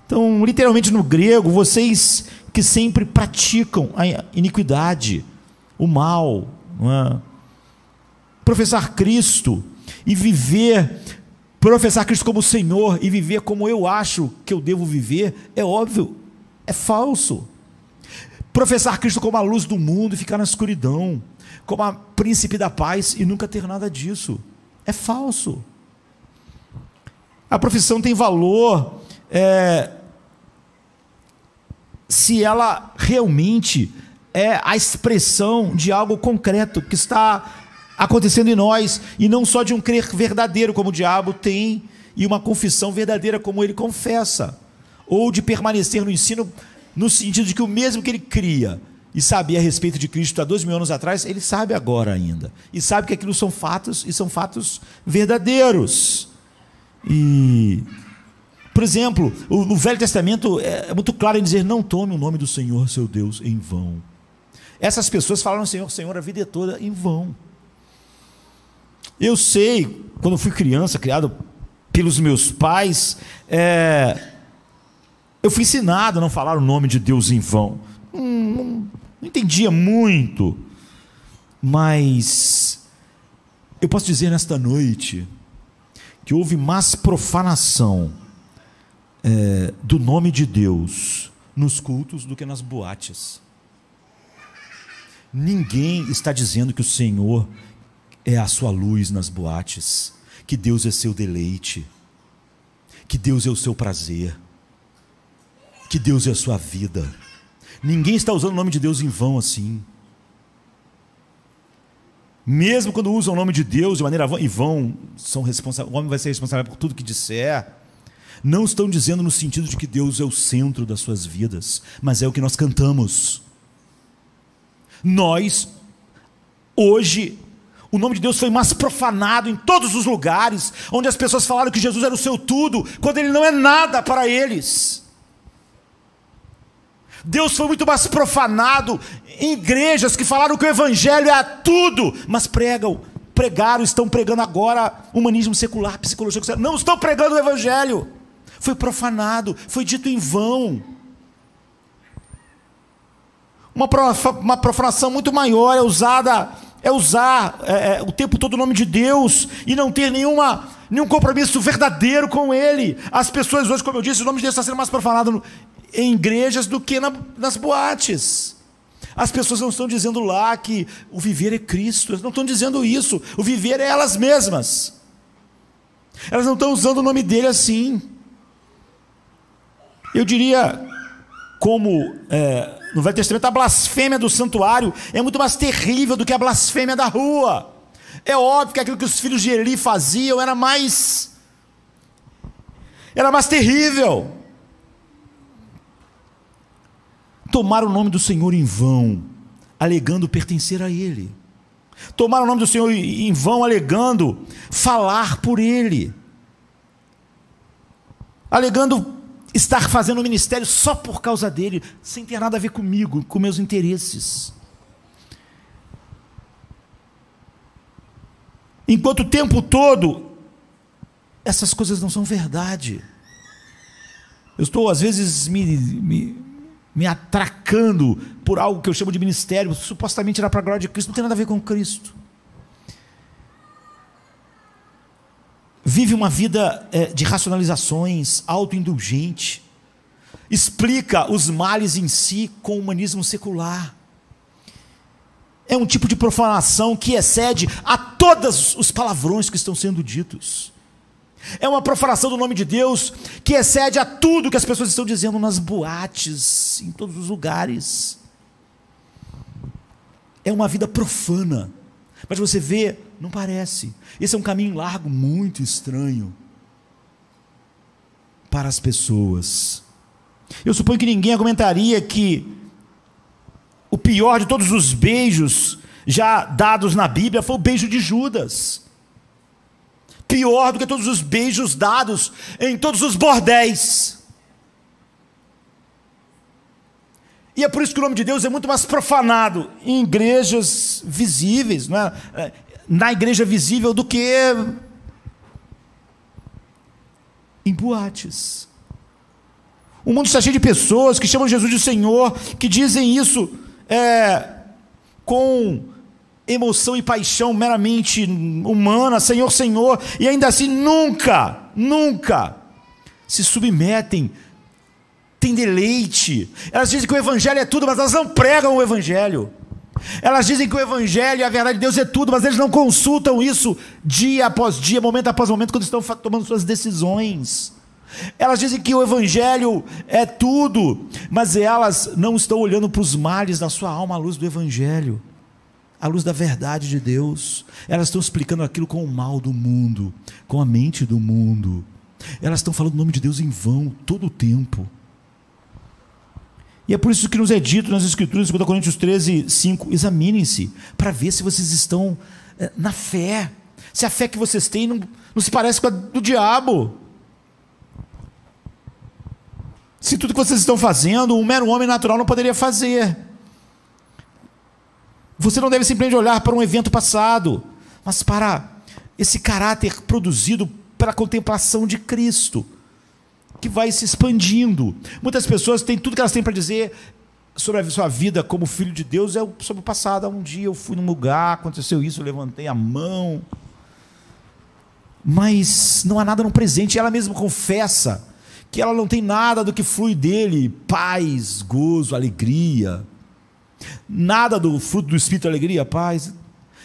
Então, literalmente no grego, vocês que sempre praticam a iniquidade, o mal, não é? Professar Cristo e professar Cristo como Senhor e viver como eu acho que eu devo viver, é óbvio, é falso. Professar Cristo como a luz do mundo e ficar na escuridão, como a príncipe da paz e nunca ter nada disso, é falso. A profissão tem valor se ela realmente é a expressão de algo concreto que está acontecendo em nós, e não só de um crer verdadeiro como o diabo tem, e uma confissão verdadeira como ele confessa, ou de permanecer no ensino no sentido de que o mesmo que ele cria e sabia a respeito de Cristo há 2000 anos atrás, ele sabe agora ainda, e sabe que aquilo são fatos, e são fatos verdadeiros. E, por exemplo, no Velho Testamento é muito claro em dizer: não tome o nome do Senhor seu Deus em vão. Essas pessoas falaram Senhor, Senhor a vida toda em vão. Eu sei, quando eu fui criança, criado pelos meus pais, eu fui ensinado a não falar o nome de Deus em vão. Não entendia muito, mas eu posso dizer nesta noite que houve mais profanação do nome de Deus nos cultos do que nas boates. Ninguém está dizendo que o Senhor é a sua luz nas boates, que Deus é seu deleite, que Deus é o seu prazer, que Deus é a sua vida. Ninguém está usando o nome de Deus em vão assim. Mesmo quando usam o nome de Deus de maneira em vão, o homem vai ser responsável por tudo que disser. Não estão dizendo no sentido de que Deus é o centro das suas vidas, mas é o que nós cantamos. Nós, hoje, o nome de Deus foi mais profanado em todos os lugares, onde as pessoas falaram que Jesus era o seu tudo, quando Ele não é nada para eles. Deus foi muito mais profanado em igrejas que falaram que o Evangelho é tudo, mas estão pregando agora humanismo secular, psicologia secular. Não estão pregando o Evangelho. Foi profanado, foi dito em vão. Uma profanação muito maior é usar o tempo todo o nome de Deus e não ter nenhum compromisso verdadeiro com Ele. As pessoas hoje, como eu disse, o nome de Deus está sendo mais profanado em igrejas do que nas boates. As pessoas não estão dizendo lá que o viver é Cristo, elas não estão dizendo isso. O viver é elas mesmas. Elas não estão usando o nome dele assim. Eu diria, como no Velho Testamento, a blasfêmia do santuário é muito mais terrível do que a blasfêmia da rua. É óbvio que aquilo que os filhos de Eli faziam era mais terrível. Tomaram o nome do Senhor em vão, alegando pertencer a Ele. Tomaram o nome do Senhor em vão, alegando falar por Ele, alegando estar fazendo o ministério só por causa dele, sem ter nada a ver comigo, com meus interesses. Enquanto o tempo todo essas coisas não são verdade. Eu estou às vezes me atracando por algo que eu chamo de ministério, supostamente era para a glória de Cristo, não tem nada a ver com Cristo. Vive uma vida de racionalizações, autoindulgente, explica os males em si com o humanismo secular. É um tipo de profanação que excede a todos os palavrões que estão sendo ditos. É uma profanação do nome de Deus que excede a tudo que as pessoas estão dizendo nas boates, em todos os lugares. É uma vida profana. Mas você vê, não parece. Esse é um caminho largo muito estranho para as pessoas. Eu suponho que ninguém argumentaria que o pior de todos os beijos já dados na Bíblia foi o beijo de Judas. Pior do que todos os beijos dados em todos os bordéis. E é por isso que o nome de Deus é muito mais profanado em igrejas visíveis, não é? Na igreja visível, do que em boates. O mundo está cheio de pessoas que chamam Jesus de Senhor, que dizem isso com emoção e paixão meramente humana, Senhor, Senhor, e ainda assim nunca se submetem, têm deleite. Elas dizem que o Evangelho é tudo, mas elas não pregam o Evangelho. Elas dizem que o Evangelho e a verdade de Deus é tudo, mas eles não consultam isso dia após dia, momento após momento, quando estão tomando suas decisões. Elas dizem que o Evangelho é tudo, mas elas não estão olhando para os males da sua alma à luz do Evangelho, à luz da verdade de Deus. Elas estão explicando aquilo com o mal do mundo, com a mente do mundo. Elas estão falando o nome de Deus em vão todo o tempo. E é por isso que nos é dito nas Escrituras, 2 Coríntios 13, 5, examinem-se, para ver se vocês estão na fé, se a fé que vocês têm não se parece com a do diabo, se tudo que vocês estão fazendo, um mero homem natural não poderia fazer. Você não deve simplesmente olhar para um evento passado, mas para esse caráter produzido pela contemplação de Cristo, que vai se expandindo. Muitas pessoas têm tudo que elas têm para dizer sobre a sua vida como filho de Deus sobre o passado. Um dia eu fui num lugar, aconteceu isso, eu levantei a mão, mas não há nada no presente. Ela mesma confessa que ela não tem nada do que flui dele, paz, gozo, alegria, nada do fruto do Espírito, alegria, paz,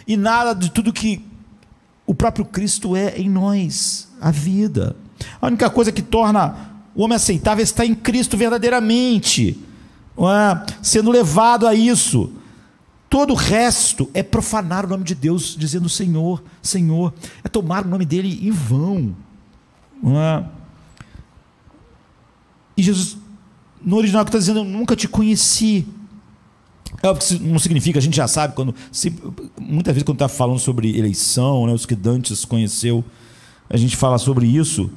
e nada de tudo que o próprio Cristo é em nós, a vida. A única coisa que torna o homem aceitável é estar em Cristo verdadeiramente, sendo levado a isso. Todo o resto é profanar o nome de Deus, dizendo Senhor, Senhor, é tomar o nome dele em vão. E Jesus, no original, que está dizendo, eu nunca te conheci. É óbvio que isso não significa, a gente já sabe, muitas vezes quando está falando sobre eleição, os que Dantes conheceu, a gente fala sobre isso.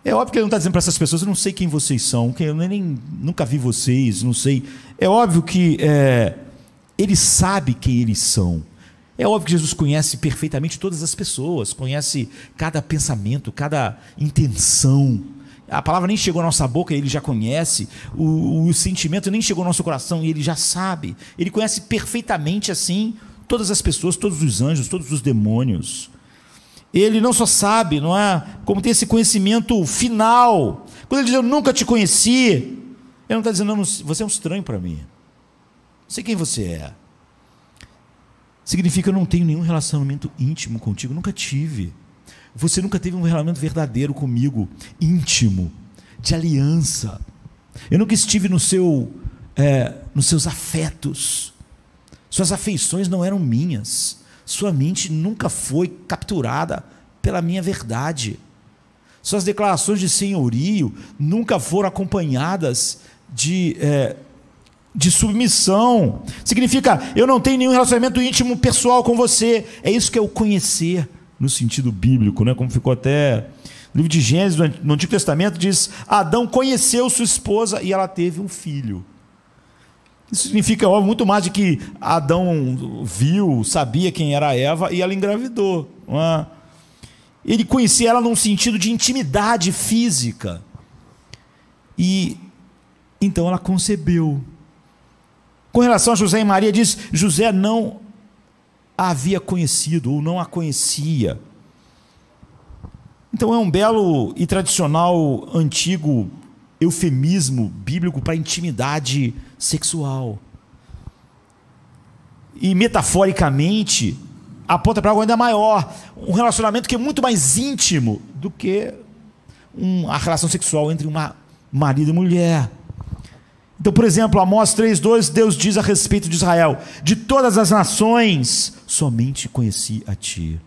É óbvio que ele não está dizendo para essas pessoas, eu não sei quem vocês são, eu nunca vi vocês, não sei. É óbvio que ele sabe quem eles são. É óbvio que Jesus conhece perfeitamente todas as pessoas, conhece cada pensamento, cada intenção. A palavra nem chegou à nossa boca e ele já conhece, o sentimento nem chegou ao nosso coração e ele já sabe. Ele conhece perfeitamente assim todas as pessoas, todos os anjos, todos os demônios. Ele não só sabe, não é? Como tem esse conhecimento final. Quando ele diz eu nunca te conheci, ele não está dizendo não, você é um estranho para mim, não sei quem você é. Significa eu não tenho nenhum relacionamento íntimo contigo, nunca tive. Você nunca teve um relacionamento verdadeiro comigo, íntimo, de aliança. Eu nunca estive nos seus afetos. Suas afeições não eram minhas. Sua mente nunca foi capturada pela minha verdade. Suas declarações de senhorio nunca foram acompanhadas de de submissão. Significa, eu não tenho nenhum relacionamento íntimo pessoal com você. É isso que é o conhecer, no sentido bíblico, né? Como ficou até no livro de Gênesis, no Antigo Testamento, diz: Adão conheceu sua esposa e ela teve um filho. Isso significa, óbvio, muito mais de que Adão viu, sabia quem era Eva e ela engravidou. Não é? Ele conhecia ela num sentido de intimidade física. E então ela concebeu. Com relação a José e Maria, diz: José não a havia conhecido, ou não a conhecia. Então é um belo e tradicional, antigo eufemismo bíblico para intimidade sexual. E metaforicamente aponta para algo ainda maior, um relacionamento que é muito mais íntimo do que a relação sexual entre uma marido e mulher. Então, por exemplo, Amós 3:2, Deus diz a respeito de Israel: de todas as nações, somente conheci a ti.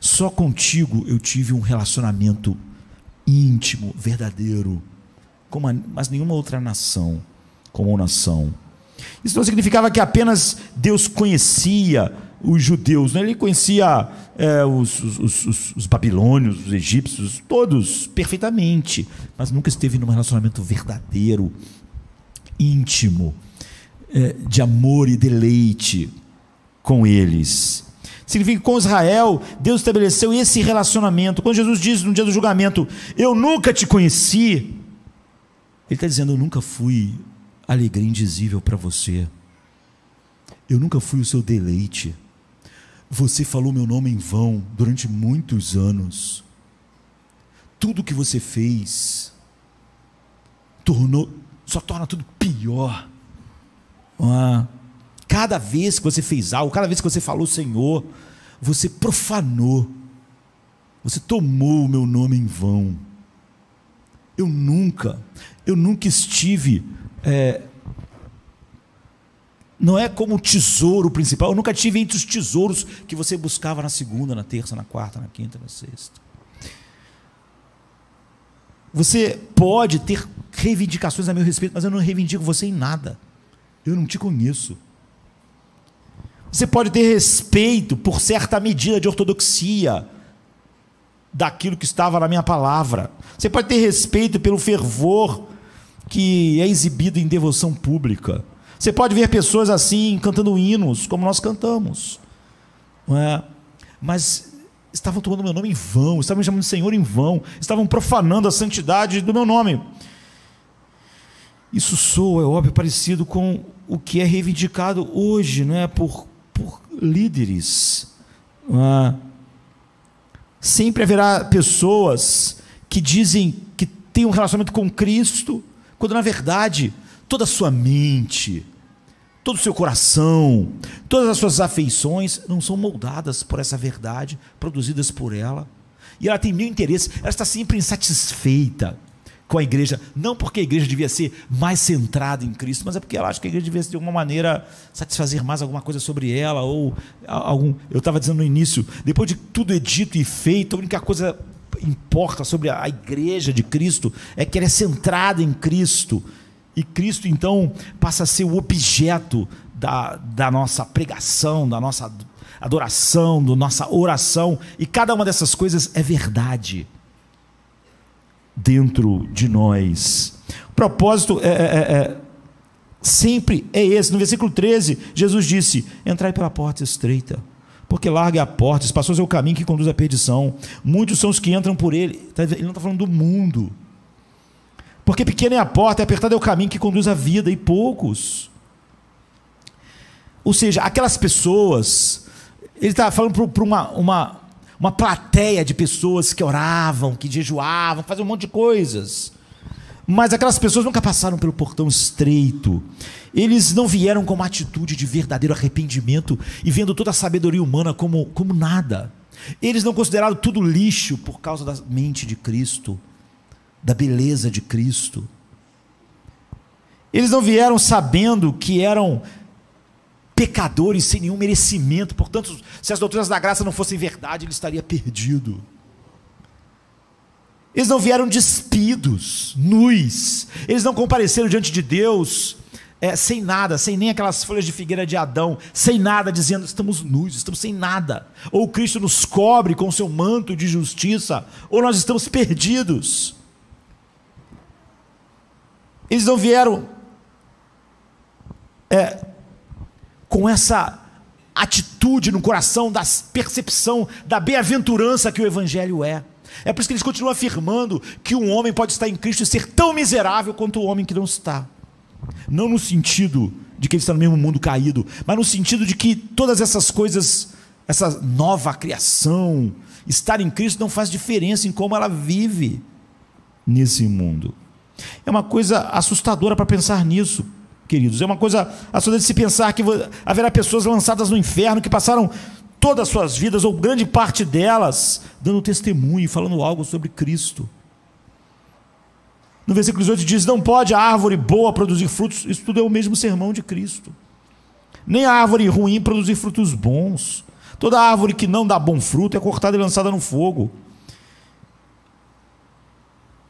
Só contigo eu tive um relacionamento íntimo, verdadeiro, mas nenhuma outra nação, como nação. Isso não significava que apenas Deus conhecia os judeus, né? Ele conhecia os babilônios, os egípcios, todos perfeitamente, mas nunca esteve num relacionamento verdadeiro, íntimo, de amor e deleite com eles. Significa que com Israel, Deus estabeleceu esse relacionamento. Quando Jesus diz no dia do julgamento: eu nunca te conheci, Ele está dizendo: eu nunca fui alegria indizível para você, eu nunca fui o seu deleite, você falou meu nome em vão durante muitos anos, tudo que você fez só torna tudo pior. Cada vez que você fez algo, cada vez que você falou Senhor, você profanou, você tomou o meu nome em vão. Eu nunca estive, não é como o tesouro principal, eu nunca tive entre os tesouros que você buscava na segunda, na terça, na quarta, na quinta, na sexta. Você pode ter reivindicações a meu respeito, mas eu não reivindico você em nada, eu não te conheço. Você pode ter respeito por certa medida de ortodoxia daquilo que estava na minha palavra. Você pode ter respeito pelo fervor que é exibido em devoção pública. Você pode ver pessoas assim cantando hinos como nós cantamos, não é? Mas estavam tomando meu nome em vão, estavam me chamando de Senhor em vão, estavam profanando a santidade do meu nome. Isso soa, é óbvio, parecido com o que é reivindicado hoje, não é? Por líderes. Sempre haverá pessoas que dizem que têm um relacionamento com Cristo, quando na verdade toda a sua mente, todo o seu coração, todas as suas afeições não são moldadas por essa verdade, produzidas por ela, e ela tem mil interesses, ela está sempre insatisfeita com a igreja, não porque a igreja devia ser mais centrada em Cristo, mas é porque ela acha que a igreja devia de alguma maneira satisfazer mais alguma coisa sobre ela, ou eu estava dizendo no início, depois de tudo é dito e feito, a única coisa que importa sobre a igreja de Cristo é que ela é centrada em Cristo, e Cristo então passa a ser o objeto da nossa pregação, da nossa adoração, da nossa oração, e cada uma dessas coisas é verdade dentro de nós. O propósito sempre é esse. No versículo 13, Jesus disse: entrai pela porta estreita, porque larga é a porta, espaçoso é o caminho que conduz à perdição, muitos são os que entram por ele. Ele não está falando do mundo, porque pequena é a porta, e apertado é o caminho que conduz à vida, e poucos, ou seja, aquelas pessoas, ele está falando para uma plateia de pessoas que oravam, que jejuavam, que faziam um monte de coisas, mas aquelas pessoas nunca passaram pelo portão estreito, eles não vieram com uma atitude de verdadeiro arrependimento e vendo toda a sabedoria humana como nada, eles não consideraram tudo lixo por causa da mente de Cristo, da beleza de Cristo, eles não vieram sabendo que eram pecadores sem nenhum merecimento, portanto, se as doutrinas da graça não fossem verdade, ele estaria perdido. Eles não vieram despidos, nus, eles não compareceram diante de Deus sem nada, sem nem aquelas folhas de figueira de Adão, sem nada, dizendo: estamos nus, estamos sem nada. Ou Cristo nos cobre com o seu manto de justiça, ou nós estamos perdidos. Eles não vieram com essa atitude no coração da percepção da bem-aventurança que o Evangelho é. É por isso que eles continuam afirmando que um homem pode estar em Cristo e ser tão miserável quanto o homem que não está. Não no sentido de que ele está no mesmo mundo caído, mas no sentido de que todas essas coisas, essa nova criação, estar em Cristo não faz diferença em como ela vive nesse mundo. É uma coisa assustadora para pensar nisso, queridos. É uma coisa assustadora de se pensar que haverá pessoas lançadas no inferno que passaram todas as suas vidas, ou grande parte delas, dando testemunho, falando algo sobre Cristo. No versículo 18 diz: não pode a árvore boa produzir frutos. Isso tudo é o mesmo sermão de Cristo. Nem a árvore ruim produzir frutos bons. Toda árvore que não dá bom fruto é cortada e lançada no fogo.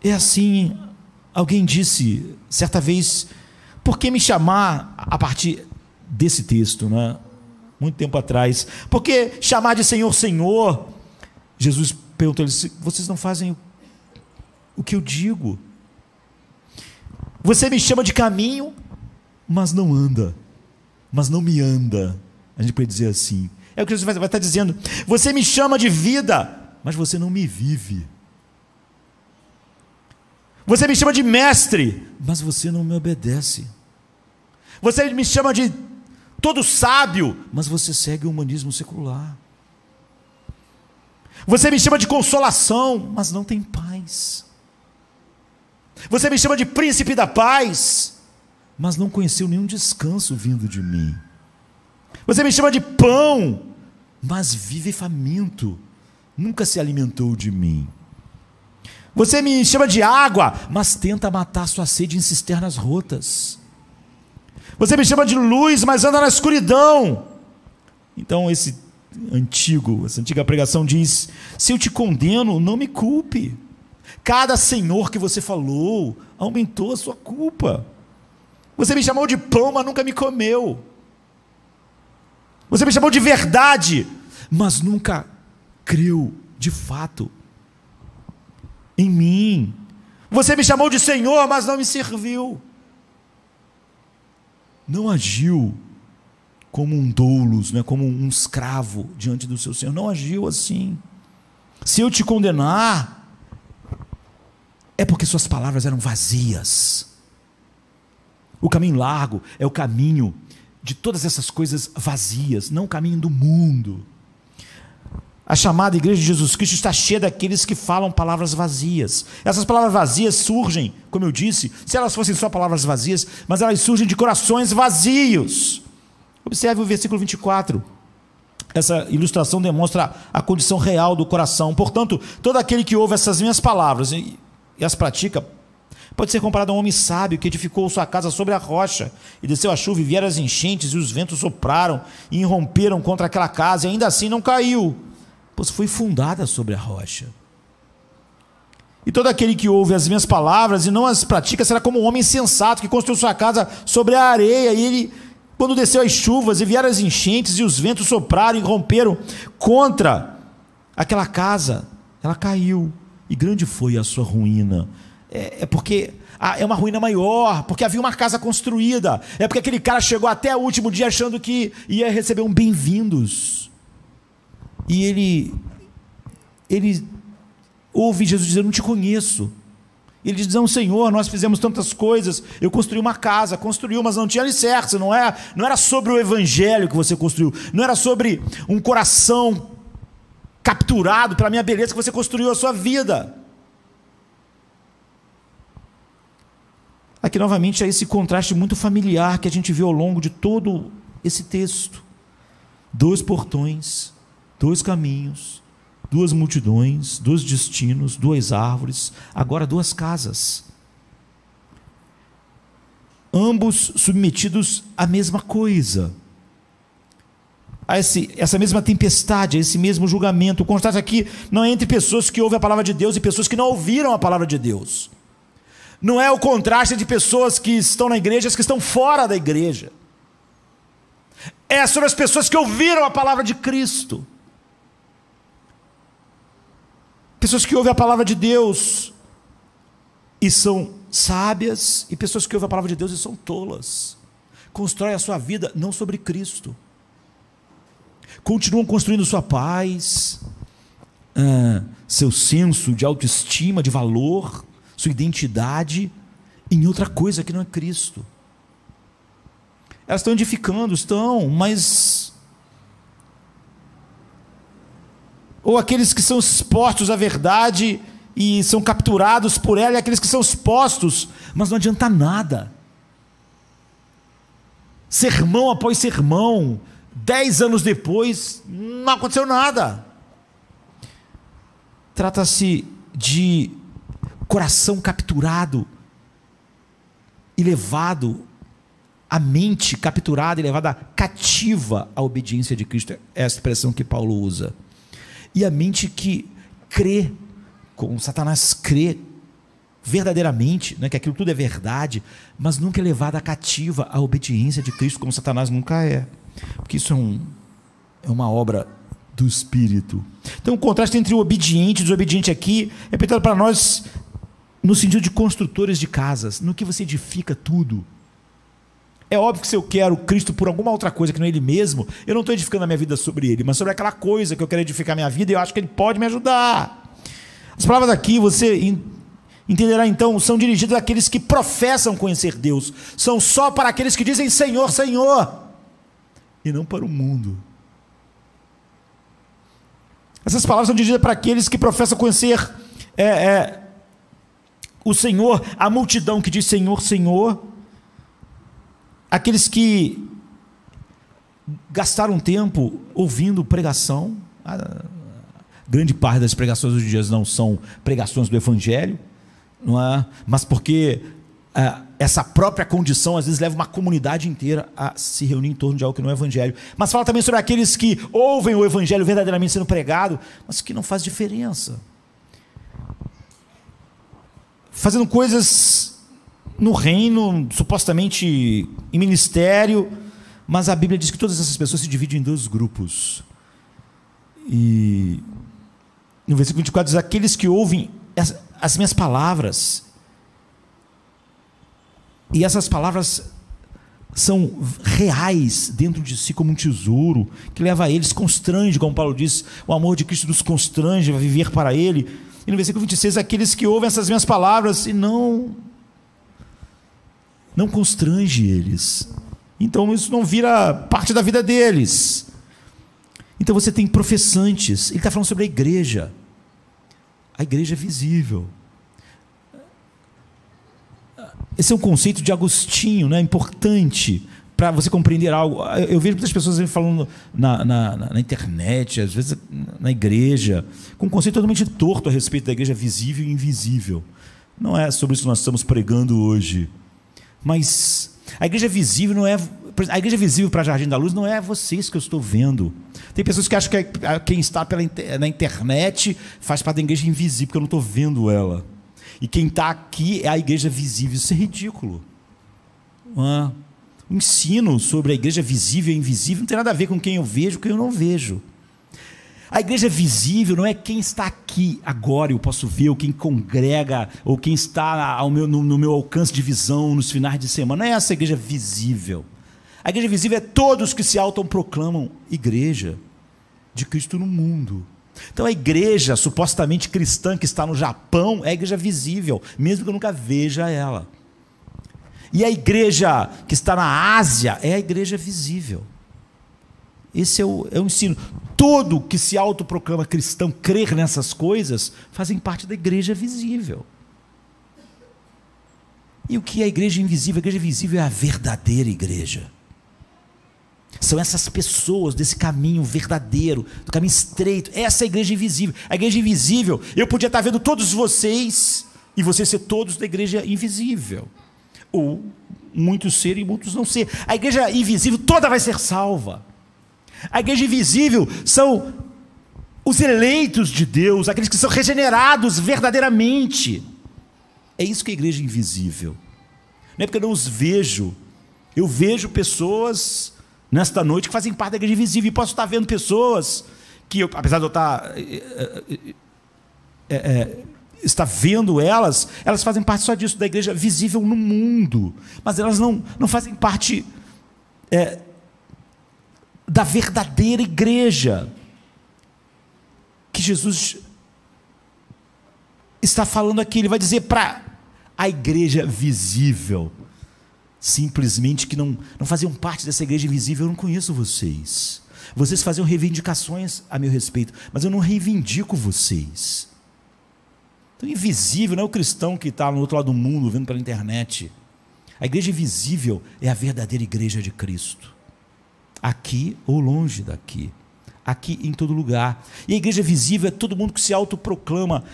É assim, alguém disse certa vez: por que me chamar, a partir desse texto, né? Muito tempo atrás, por que chamar de Senhor, Senhor? Jesus perguntou a eles: vocês não fazem o que eu digo? Você me chama de caminho, mas não anda, mas não me anda. A gente pode dizer assim. É o que Jesus vai estar dizendo. Você me chama de vida, mas você não me vive. Você me chama de mestre, mas você não me obedece. Você me chama de todo sábio, mas você segue o humanismo secular. Você me chama de consolação, mas não tem paz. Você me chama de príncipe da paz, mas não conheceu nenhum descanso vindo de mim. Você me chama de pão, mas vive faminto, nunca se alimentou de mim. Você me chama de água, mas tenta matar sua sede em cisternas rotas. Você me chama de luz, mas anda na escuridão. Então essa antiga pregação diz: se eu te condeno, não me culpe. Cada senhor que você falou aumentou a sua culpa. Você me chamou de pão, mas nunca me comeu. Você me chamou de verdade, mas nunca creu de fato em mim. Você me chamou de Senhor, mas não me serviu. Não agiu como um doulos, né? Como um escravo diante do seu Senhor. Não agiu assim. Se eu te condenar, é porque suas palavras eram vazias. O caminho largo é o caminho de todas essas coisas vazias, não o caminho do mundo. A chamada Igreja de Jesus Cristo está cheia daqueles que falam palavras vazias. Essas palavras vazias surgem, como eu disse, se elas fossem só palavras vazias, mas elas surgem de corações vazios. Observe o versículo 24. Essa ilustração demonstra a condição real do coração. Portanto, todo aquele que ouve essas minhas palavras e as pratica, pode ser comparado a um homem sábio que edificou sua casa sobre a rocha, e desceu a chuva e vieram as enchentes, e os ventos sopraram e irromperam contra aquela casa, e ainda assim não caiu, pois foi fundada sobre a rocha. E todo aquele que ouve as minhas palavras e não as pratica será como um homem sensato que construiu sua casa sobre a areia, e ele, quando desceu as chuvas e vieram as enchentes e os ventos sopraram e romperam contra aquela casa, ela caiu, e grande foi a sua ruína. Porque é uma ruína maior, porque havia uma casa construída, é porque aquele cara chegou até o último dia achando que ia receber um bem-vindos, e ele ouve Jesus dizer: não te conheço. Ele diz: não, Senhor, nós fizemos tantas coisas, eu construí uma casa, mas não tinha alicerce, não era sobre o Evangelho que você construiu, não era sobre um coração capturado pela minha beleza que você construiu a sua vida. Aqui novamente há esse contraste muito familiar que a gente vê ao longo de todo esse texto. 2 portões, 2 caminhos, 2 multidões, 2 destinos, 2 árvores, agora 2 casas. Ambos submetidos à mesma coisa, a essa mesma tempestade, a esse mesmo julgamento. O contraste aqui não é entre pessoas que ouvem a palavra de Deus e pessoas que não ouviram a palavra de Deus. Não é o contraste de pessoas que estão na igreja e as que estão fora da igreja. É sobre as pessoas que ouviram a palavra de Cristo. Pessoas que ouvem a palavra de Deus e são sábias, e pessoas que ouvem a palavra de Deus e são tolas. Constroem a sua vida não sobre Cristo. Continuam construindo sua paz, seu senso de autoestima, de valor, sua identidade em outra coisa que não é Cristo. Elas estão edificando, mas... Ou aqueles que são expostos à verdade e são capturados por ela, e aqueles que são expostos, mas não adianta nada. Sermão após sermão, 10 anos depois, não aconteceu nada. Trata-se de coração capturado e levado, a mente capturada e levada cativa à obediência de Cristo, é a expressão que Paulo usa. E a mente que crê, como Satanás crê verdadeiramente, que aquilo tudo é verdade, mas nunca é levada cativa à obediência de Cristo, como Satanás nunca é, porque isso é uma obra do Espírito. Então o contraste entre o obediente e o desobediente aqui é apresentado para nós no sentido de construtores de casas, no que você edifica tudo. É óbvio que se eu quero Cristo por alguma outra coisa que não é Ele mesmo, eu não estou edificando a minha vida sobre Ele, mas sobre aquela coisa que eu quero edificar a minha vida, e eu acho que Ele pode me ajudar. As palavras aqui, você entenderá então, são dirigidas àqueles que professam conhecer Deus, são só para aqueles que dizem Senhor, Senhor, e não para o mundo. Essas palavras são dirigidas para aqueles que professam conhecer o Senhor, a multidão que diz Senhor, Senhor, aqueles que gastaram tempo ouvindo pregação. Grande parte das pregações hoje em dia não são pregações do Evangelho, não é? Mas porque essa própria condição às vezes leva uma comunidade inteira a se reunir em torno de algo que não é Evangelho. Mas fala também sobre aqueles que ouvem o Evangelho verdadeiramente sendo pregado, mas que não faz diferença, fazendo coisas no reino, supostamente em ministério, mas a Bíblia diz que todas essas pessoas se dividem em 2 grupos. E no versículo 24 diz: aqueles que ouvem as minhas palavras, e essas palavras são reais dentro de si como um tesouro, que leva a eles, constrange, como Paulo diz, o amor de Cristo nos constrange a viver para Ele. E no versículo 26, aqueles que ouvem essas minhas palavras e não constrange eles, então isso não vira parte da vida deles. Então você tem professantes, ele está falando sobre a igreja visível. Esse é um conceito de Agostinho, importante para você compreender algo. Eu vejo muitas pessoas falando na internet, às vezes na igreja, com um conceito totalmente torto a respeito da igreja visível e invisível. Não é sobre isso que nós estamos pregando hoje. Mas a igreja visível não é... A igreja visível para Jardim da Luz não é vocês que eu estou vendo. Tem pessoas que acham que quem está na internet faz parte da igreja invisível, porque eu não estou vendo ela. E quem está aqui é a igreja visível. Isso é ridículo. O ensino sobre a igreja visível e invisível não tem nada a ver com quem eu vejo e quem eu não vejo. A igreja visível não é quem está aqui agora, eu posso ver, ou quem congrega, ou quem está no meu alcance de visão nos finais de semana. Não é essa a igreja visível. A igreja visível é todos que se autoproclamam igreja de Cristo no mundo. Então a igreja supostamente cristã que está no Japão é a igreja visível, mesmo que eu nunca veja ela. E a igreja que está na Ásia é a igreja visível. Esse é o ensino. Todo que se autoproclama cristão, crer nessas coisas, fazem parte da igreja visível. E o que é a igreja invisível? A igreja visível é a verdadeira igreja. São essas pessoas desse caminho verdadeiro, do caminho estreito. Essa é a igreja invisível. A igreja invisível, eu podia estar vendo todos vocês e vocês ser todos da igreja invisível. Ou muitos ser e muitos não ser. A igreja invisível toda vai ser salva. A igreja invisível são os eleitos de Deus, aqueles que são regenerados verdadeiramente. É isso que é a igreja invisível. Não é porque eu não os vejo. Eu vejo pessoas nesta noite que fazem parte da igreja invisível. E posso estar vendo pessoas que, apesar de eu estar vendo elas fazem parte só disso, da igreja visível no mundo. Mas elas não fazem parte da verdadeira igreja que Jesus está falando aqui. Ele vai dizer para a igreja visível, simplesmente, que não faziam parte dessa igreja invisível: eu não conheço vocês. Vocês faziam reivindicações a meu respeito, mas eu não reivindico vocês. Então, invisível não é o cristão que está no outro lado do mundo, vendo pela internet. A igreja invisível é a verdadeira igreja de Cristo, aqui ou longe daqui, aqui em todo lugar. E a igreja visível é todo mundo que se autoproclama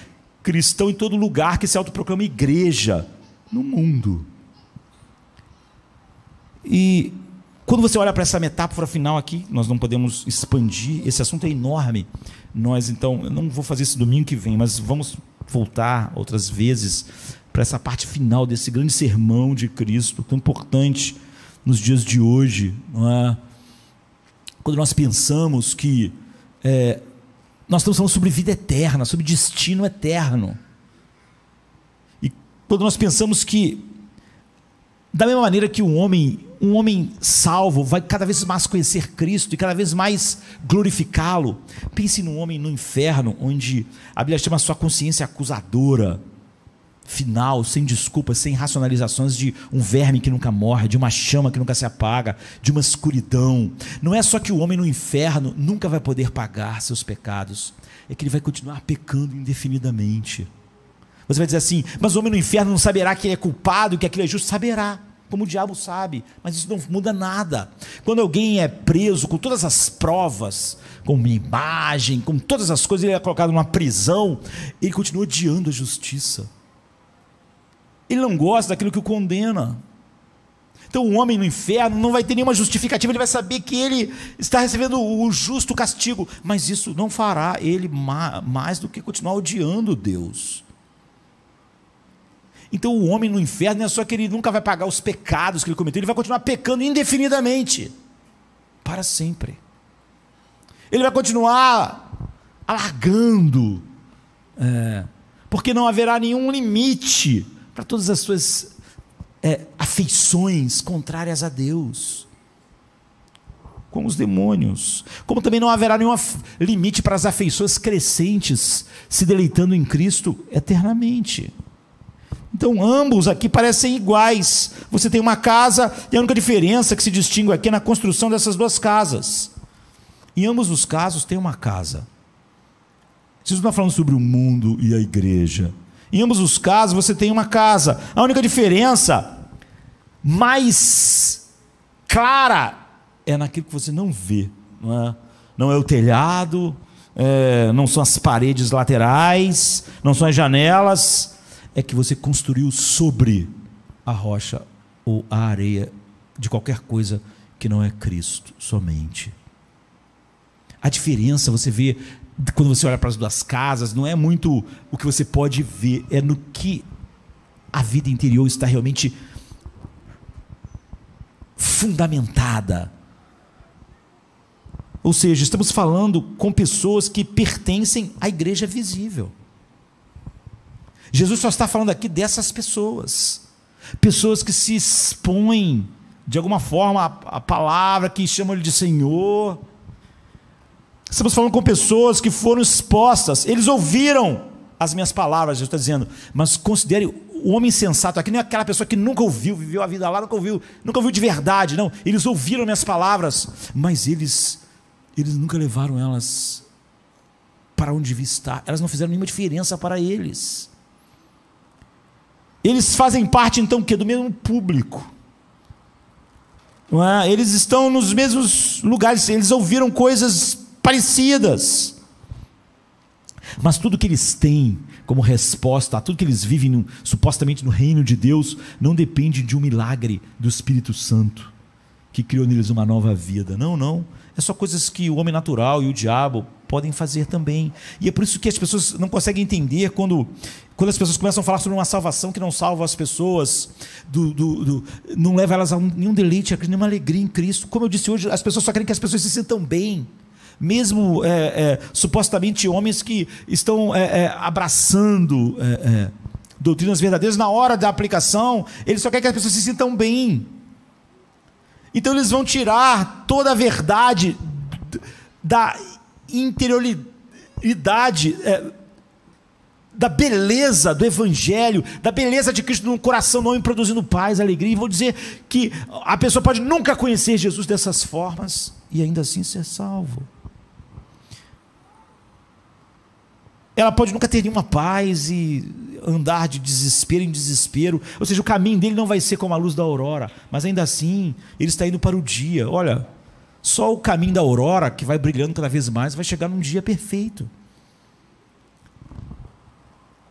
cristão em todo lugar, que se autoproclama igreja no mundo. E quando você olha para essa metáfora final aqui, nós não podemos expandir, esse assunto é enorme. Então, eu não vou fazer isso domingo que vem, mas vamos voltar outras vezes para essa parte final desse grande sermão de Cristo, tão importante nos dias de hoje, não é? Quando nós pensamos que nós estamos falando sobre vida eterna, sobre destino eterno, e quando nós pensamos que, da mesma maneira que um homem salvo vai cada vez mais conhecer Cristo e cada vez mais glorificá-lo, pense num homem no inferno, onde a Bíblia chama a sua consciência acusadora, final, sem desculpas, sem racionalizações, de um verme que nunca morre, de uma chama que nunca se apaga, de uma escuridão. Não é só que o homem no inferno nunca vai poder pagar seus pecados, é que ele vai continuar pecando indefinidamente. Você vai dizer assim: mas o homem no inferno não saberá que ele é culpado e que aquilo é justo? Saberá, como o diabo sabe, mas isso não muda nada. Quando alguém é preso com todas as provas, com uma imagem, com todas as coisas, ele é colocado numa prisão, ele continua odiando a justiça. Ele não gosta daquilo que o condena. Então o homem no inferno não vai ter nenhuma justificativa, ele vai saber que ele está recebendo o justo castigo, mas isso não fará ele mais do que continuar odiando Deus. Então o homem no inferno não é só que ele nunca vai pagar os pecados que ele cometeu, ele vai continuar pecando indefinidamente, para sempre. Ele vai continuar alargando, porque não haverá nenhum limite para todas as suas afeições contrárias a Deus, como os demônios. Como também não haverá nenhum limite para as afeições crescentes, se deleitando em Cristo eternamente. Então ambos aqui parecem iguais. Você tem uma casa, e a única diferença que se distingue aqui é na construção dessas duas casas. Em ambos os casos tem uma casa. Jesus não está falando sobre o mundo e a igreja. Em ambos os casos você tem uma casa. A única diferença mais clara é naquilo que você não vê, não é o telhado, não são as paredes laterais, não são as janelas, é que você construiu sobre a rocha ou a areia de qualquer coisa que não é Cristo somente. A diferença você vê quando você olha para as duas casas, não é muito o que você pode ver, é no que a vida interior está realmente fundamentada. Ou seja, estamos falando com pessoas que pertencem à igreja visível. Jesus só está falando aqui dessas pessoas que se expõem de alguma forma à palavra, que chamam ele de Senhor. Estamos falando com pessoas que foram expostas, eles ouviram as minhas palavras, Jesus está dizendo, mas considere o homem sensato aqui, não é aquela pessoa que nunca ouviu, viveu a vida lá, nunca ouviu de verdade, não, eles ouviram minhas palavras, mas eles nunca levaram elas para onde devia estar, elas não fizeram nenhuma diferença para eles. Eles fazem parte então do mesmo público, não é? Eles estão nos mesmos lugares, eles ouviram coisas parecidas, mas tudo que eles têm como resposta a tudo que eles vivem supostamente no reino de Deus, não depende de um milagre do Espírito Santo que criou neles uma nova vida, não, é só coisas que o homem natural e o diabo podem fazer também. E é por isso que as pessoas não conseguem entender quando as pessoas começam a falar sobre uma salvação que não salva as pessoas, não leva elas a nenhum deleite, a nenhuma alegria em Cristo. Como eu disse hoje, as pessoas só querem que as pessoas se sintam bem. Mesmo supostamente homens que estão abraçando doutrinas verdadeiras, na hora da aplicação, eles só querem que as pessoas se sintam bem. Então eles vão tirar toda a verdade da interioridade, da beleza do Evangelho, da beleza de Cristo no coração do homem, produzindo paz, alegria, e vão dizer que a pessoa pode nunca conhecer Jesus dessas formas e ainda assim ser salvo. Ela pode nunca ter nenhuma paz e andar de desespero em desespero, ou seja, o caminho dele não vai ser como a luz da aurora, mas ainda assim, ele está indo para o dia. Olha, só o caminho da aurora, que vai brilhando cada vez mais, vai chegar num dia perfeito.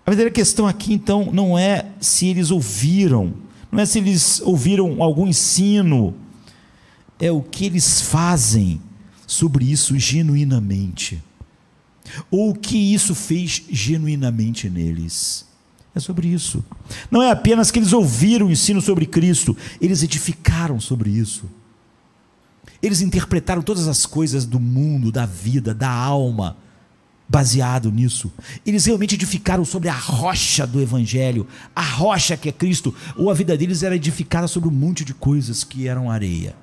A verdadeira questão aqui, então, não é se eles ouviram, não é se eles ouviram algum ensino, é o que eles fazem sobre isso genuinamente. Ou o que isso fez genuinamente neles. É sobre isso. Não é apenas que eles ouviram o ensino sobre Cristo, eles edificaram sobre isso. Eles interpretaram todas as coisas do mundo, da vida, da alma, baseado nisso. Eles realmente edificaram sobre a rocha do Evangelho, a rocha que é Cristo, ou a vida deles era edificada sobre um monte de coisas que eram areia.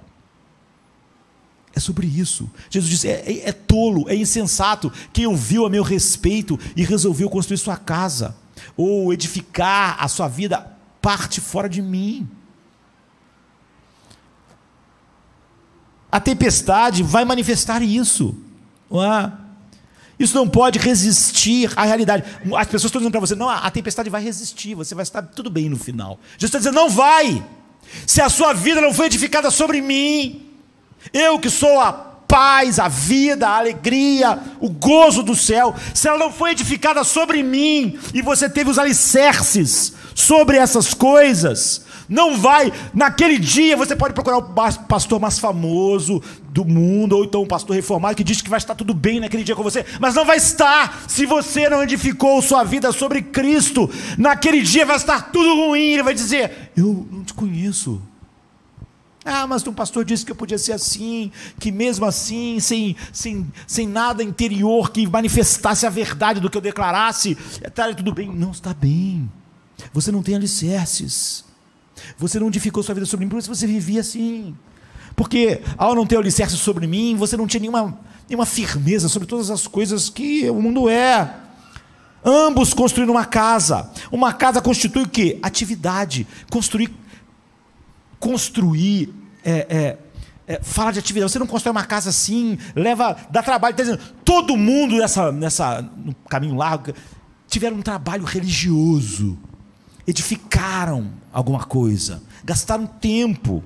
É sobre isso. Jesus disse, é tolo, é insensato quem ouviu a meu respeito e resolveu construir sua casa, ou edificar a sua vida, parte fora de mim. A tempestade vai manifestar isso, não é? Isso não pode resistir à realidade. As pessoas estão dizendo para você, não, a tempestade vai resistir, você vai estar tudo bem no final. Jesus está dizendo, não vai, se a sua vida não foi edificada sobre mim, eu que sou a paz, a vida, a alegria, o gozo do céu, se ela não foi edificada sobre mim, e você teve os alicerces sobre essas coisas, não vai, naquele dia você pode procurar o pastor mais famoso do mundo, ou então um pastor reformado que diz que vai estar tudo bem naquele dia com você, mas não vai estar, se você não edificou sua vida sobre Cristo. Naquele dia vai estar tudo ruim, ele vai dizer, eu não te conheço. Ah, mas um pastor disse que eu podia ser assim, que mesmo assim, sem nada interior que manifestasse a verdade do que eu declarasse, está tudo bem. Não está bem. Você não tem alicerces. Você não edificou sua vida sobre mim, por isso você vivia assim. Porque ao não ter alicerces sobre mim, você não tinha nenhuma firmeza sobre todas as coisas que o mundo é. Ambos construíram uma casa. Uma casa constitui o quê? Atividade. Construir fala de atividade. Você não constrói uma casa assim, dá trabalho. Tá dizendo, todo mundo no caminho largo tiveram um trabalho religioso, edificaram alguma coisa, gastaram tempo,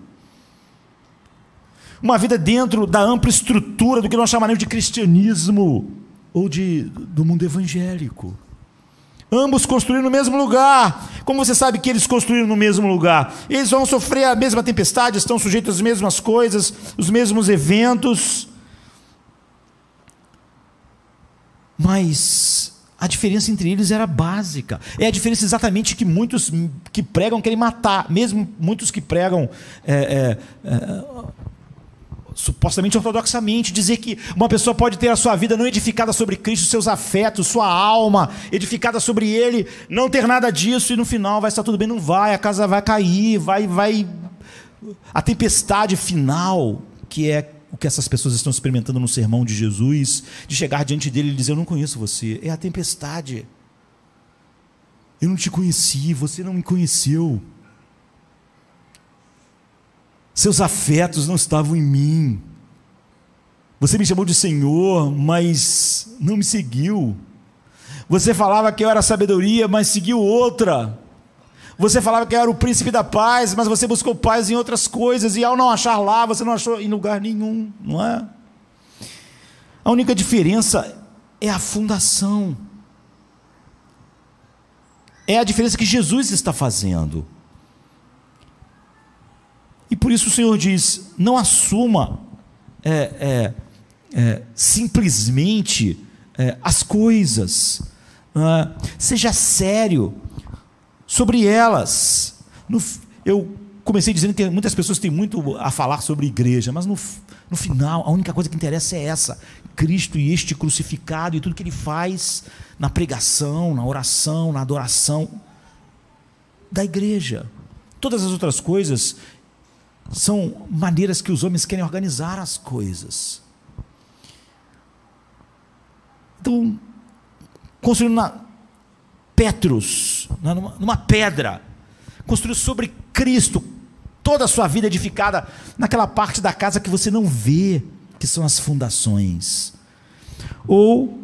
uma vida dentro da ampla estrutura do que nós chamaremos de cristianismo ou do mundo evangélico. Ambos construíram no mesmo lugar. Como você sabe que eles construíram no mesmo lugar? Eles vão sofrer a mesma tempestade, estão sujeitos às mesmas coisas, os mesmos eventos. Mas a diferença entre eles era básica. É a diferença exatamente que muitos que pregam querem matar. Mesmo muitos que pregam supostamente ortodoxamente, dizer que uma pessoa pode ter a sua vida não edificada sobre Cristo, seus afetos, sua alma edificada sobre Ele, não ter nada disso, e no final vai estar tudo bem. Não vai, a casa vai cair, a tempestade final, que é o que essas pessoas estão experimentando no sermão de Jesus, de chegar diante dele e dizer, eu não conheço você, é a tempestade. Eu não te conheci, você não me conheceu. Seus afetos não estavam em mim. Você me chamou de Senhor, mas não me seguiu. Você falava que eu era sabedoria, mas seguiu outra. Você falava que eu era o príncipe da paz, mas você buscou paz em outras coisas, e ao não achar lá, você não achou em lugar nenhum, não é? A única diferença é a fundação. É a diferença que Jesus está fazendo. E por isso o Senhor diz, não assuma simplesmente as coisas. Seja sério sobre elas. Eu comecei dizendo que muitas pessoas têm muito a falar sobre igreja, mas no final a única coisa que interessa é essa: Cristo e este crucificado e tudo que Ele faz na pregação, na oração, na adoração da igreja. Todas as outras coisas são maneiras que os homens querem organizar as coisas. Então, construindo Petros, numa pedra, construiu sobre Cristo toda a sua vida edificada naquela parte da casa que você não vê, que são as fundações. Ou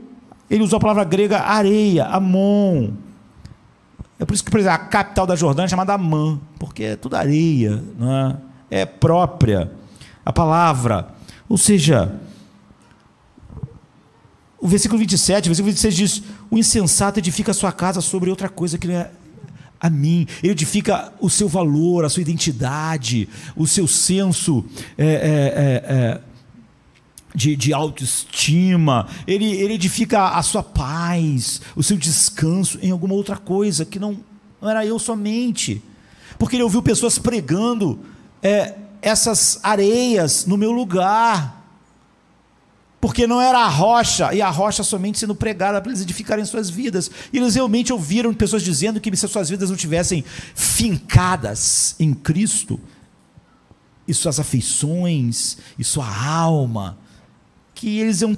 ele usou a palavra grega areia, Amon. É por isso que, por exemplo, a capital da Jordânia é chamada Amã, porque é tudo areia, não é própria a palavra. Ou seja, o versículo 27 diz: o insensato edifica a sua casa sobre outra coisa que não é a mim. Ele edifica o seu valor, a sua identidade, o seu senso de autoestima. Ele edifica a sua paz, o seu descanso em alguma outra coisa que não era eu somente, porque ele ouviu pessoas pregando essas areias no meu lugar, porque não era a rocha, e a rocha somente sendo pregada para eles edificarem suas vidas. E eles realmente ouviram pessoas dizendo que se suas vidas não tivessem fincadas em Cristo, e suas afeições, e sua alma, que eles iam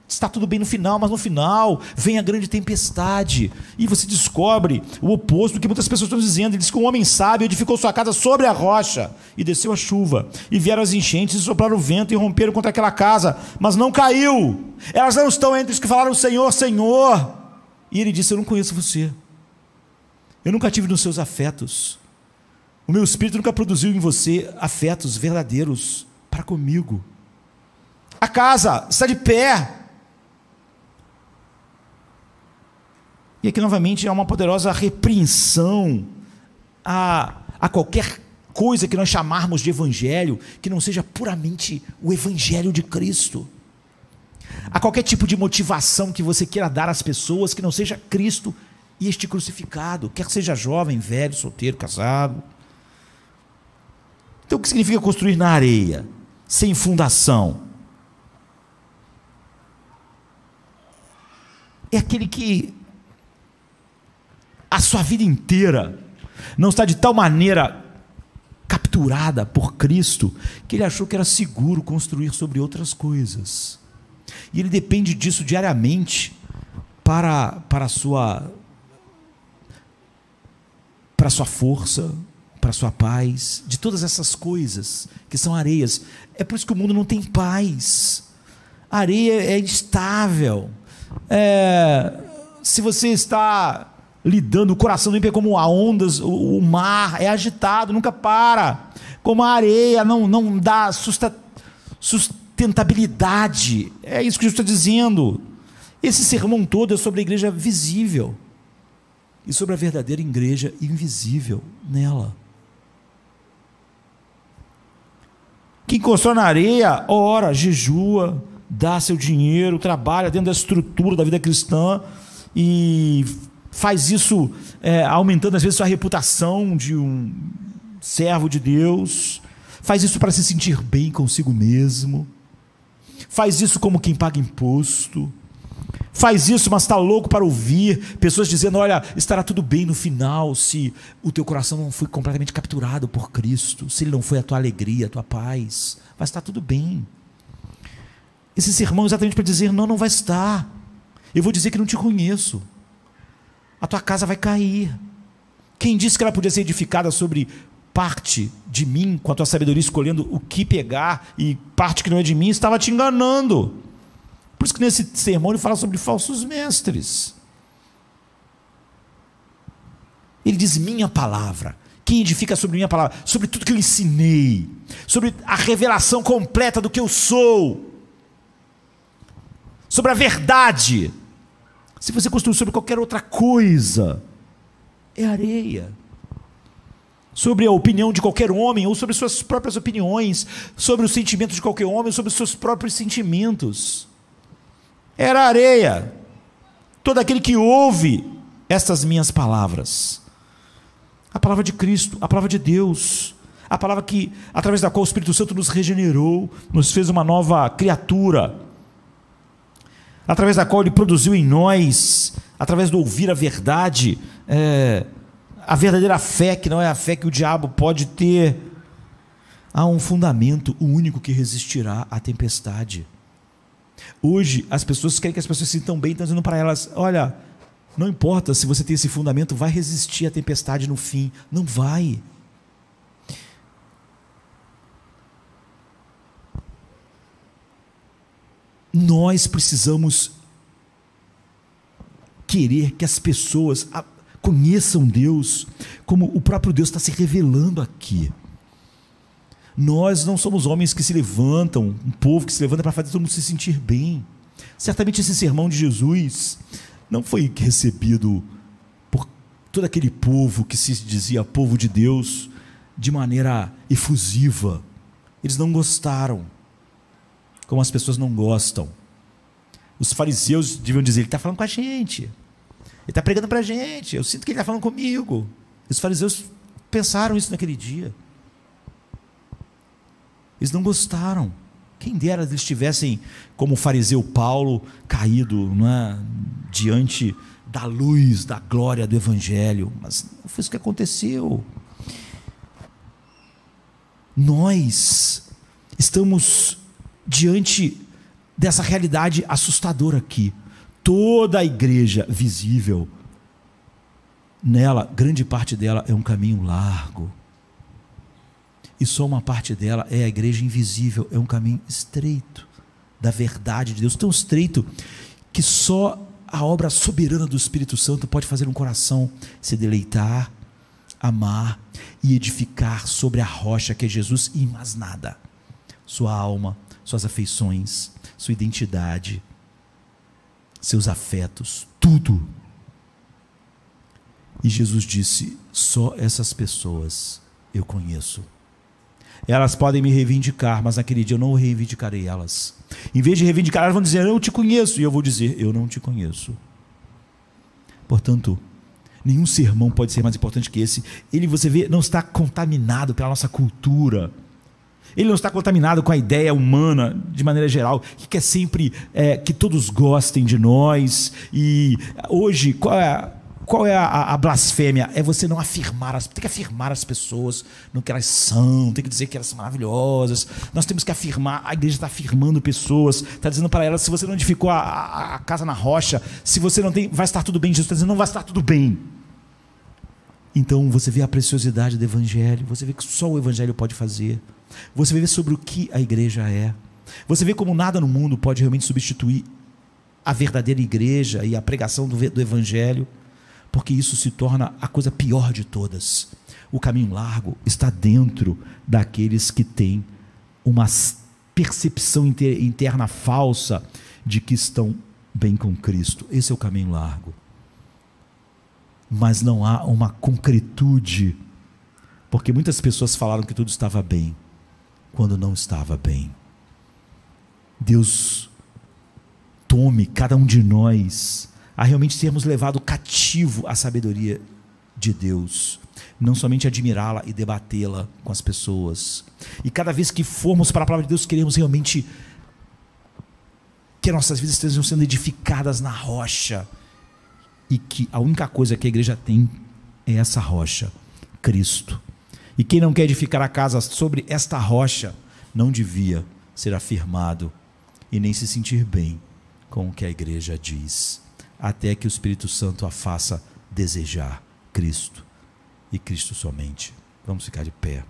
estar tudo bem no final, mas no final vem a grande tempestade, e você descobre o oposto do que muitas pessoas estão dizendo. Ele diz que um homem sábio edificou sua casa sobre a rocha, e desceu a chuva, e vieram as enchentes, e sopraram o vento, e romperam contra aquela casa, mas não caiu. Elas não estão entre os que falaram Senhor, Senhor. E ele disse: eu não conheço você, eu nunca tive nos seus afetos, o meu espírito nunca produziu em você afetos verdadeiros para comigo. A casa está de pé. E aqui novamente há uma poderosa repreensão a qualquer coisa que nós chamarmos de evangelho, que não seja puramente o evangelho de Cristo. A qualquer tipo de motivação que você queira dar às pessoas, que não seja Cristo e este crucificado, quer seja jovem, velho, solteiro, casado. Então o que significa construir na areia, sem fundação? É aquele que a sua vida inteira não está de tal maneira capturada por Cristo, que ele achou que era seguro construir sobre outras coisas, e ele depende disso diariamente para a sua força, para a sua paz, de todas essas coisas que são areias. É por isso que o mundo não tem paz. A areia é instável. Se você está lidando, o coração do ímpio é como a ondas, o mar é agitado, nunca para, como a areia, não dá sustentabilidade. É isso que Jesus está dizendo. Esse sermão todo é sobre a igreja visível e sobre a verdadeira igreja invisível nela. Quem constrói na areia, ora, jejua, dá seu dinheiro, trabalha dentro da estrutura da vida cristã e faz isso aumentando às vezes sua reputação de um servo de Deus, faz isso para se sentir bem consigo mesmo, faz isso como quem paga imposto, faz isso, mas está louco para ouvir pessoas dizendo: olha, estará tudo bem no final, se o teu coração não foi completamente capturado por Cristo, se ele não foi a tua alegria, a tua paz, vai estar tudo bem. Esse sermão é exatamente para dizer: não vai estar. Eu vou dizer que não te conheço. A tua casa vai cair. Quem disse que ela podia ser edificada sobre parte de mim, com a tua sabedoria escolhendo o que pegar, e parte que não é de mim, estava te enganando. Por isso que nesse sermão ele fala sobre falsos mestres. Ele diz: minha palavra. Quem edifica sobre minha palavra? Sobre tudo que eu ensinei, sobre a revelação completa do que eu sou, sobre a verdade. Se você construir sobre qualquer outra coisa, é areia. sobre a opinião de qualquer homem, ou sobre suas próprias opiniões, sobre os sentimentos de qualquer homem, ou sobre os seus próprios sentimentos. Era areia. Todo aquele que ouve estas minhas palavras, a palavra de Cristo, a palavra de Deus, a palavra que, através da qual o Espírito Santo nos regenerou, nos fez uma nova criatura, através da qual Ele produziu em nós, através do ouvir a verdade, a verdadeira fé, que não é a fé que o diabo pode ter. Há um fundamento, o único que resistirá à tempestade. Hoje, as pessoas querem que as pessoas se sintam bem, estão dizendo para elas: olha, não importa se você tem esse fundamento, vai resistir à tempestade no fim. Não vai. Nós precisamos querer que as pessoas conheçam Deus, como o próprio Deus está se revelando aqui. Nós não somos homens que se levantam, um povo que se levanta para fazer todo mundo se sentir bem. Certamente esse sermão de Jesus não foi recebido por todo aquele povo que se dizia povo de Deus de maneira efusiva. Eles não gostaram, como as pessoas não gostam. Os fariseus deviam dizer: ele está falando com a gente, ele está pregando para a gente, eu sinto que ele está falando comigo. Os fariseus pensaram isso naquele dia. Eles não gostaram. Quem dera eles tivessem, como o fariseu Paulo, caído, não é, diante da luz, da glória do Evangelho. Mas não foi isso que aconteceu. Nós estamos diante dessa realidade assustadora aqui. Toda a igreja visível, nela, grande parte dela é um caminho largo. E só uma parte dela é a igreja invisível, é um caminho estreito da verdade de Deus, tão estreito que só a obra soberana do Espírito Santo pode fazer um coração se deleitar, amar e edificar sobre a rocha que é Jesus e mais nada. Sua alma, suas afeições, sua identidade, seus afetos, tudo. E Jesus disse: só essas pessoas eu conheço. Elas podem me reivindicar, mas naquele dia eu não reivindicarei elas. Em vez de reivindicar, elas vão dizer: eu te conheço. E eu vou dizer: eu não te conheço. Portanto, nenhum sermão pode ser mais importante que esse. Ele, você vê, não está contaminado pela nossa cultura. Ele não está contaminado com a ideia humana, de maneira geral, que quer sempre que todos gostem de nós. E hoje, qual é a blasfêmia? É você não afirmar, tem que afirmar as pessoas no que elas são, tem que dizer que elas são maravilhosas. Nós temos que afirmar, a igreja está afirmando pessoas, está dizendo para elas: se você não edificou a casa na rocha, se você não tem, vai estar tudo bem. Jesus está dizendo: não vai estar tudo bem. Então você vê a preciosidade do Evangelho, você vê que só o Evangelho pode fazer, você vê sobre o que a igreja é, você vê como nada no mundo pode realmente substituir a verdadeira igreja e a pregação do Evangelho, porque isso se torna a coisa pior de todas. O caminho largo está dentro daqueles que têm uma percepção interna falsa de que estão bem com Cristo. Esse é o caminho largo. Mas não há uma concretude, porque muitas pessoas falaram que tudo estava bem, quando não estava bem. Deus tome cada um de nós a realmente sermos levados cativo à sabedoria de Deus, não somente admirá-la e debatê-la com as pessoas. E cada vez que formos para a palavra de Deus, queremos realmente que nossas vidas estejam sendo edificadas na rocha, e que a única coisa que a igreja tem é essa rocha, Cristo. E quem não quer edificar a casa sobre esta rocha, não devia ser afirmado e nem se sentir bem com o que a igreja diz, até que o Espírito Santo a faça desejar Cristo e Cristo somente. Vamos ficar de pé.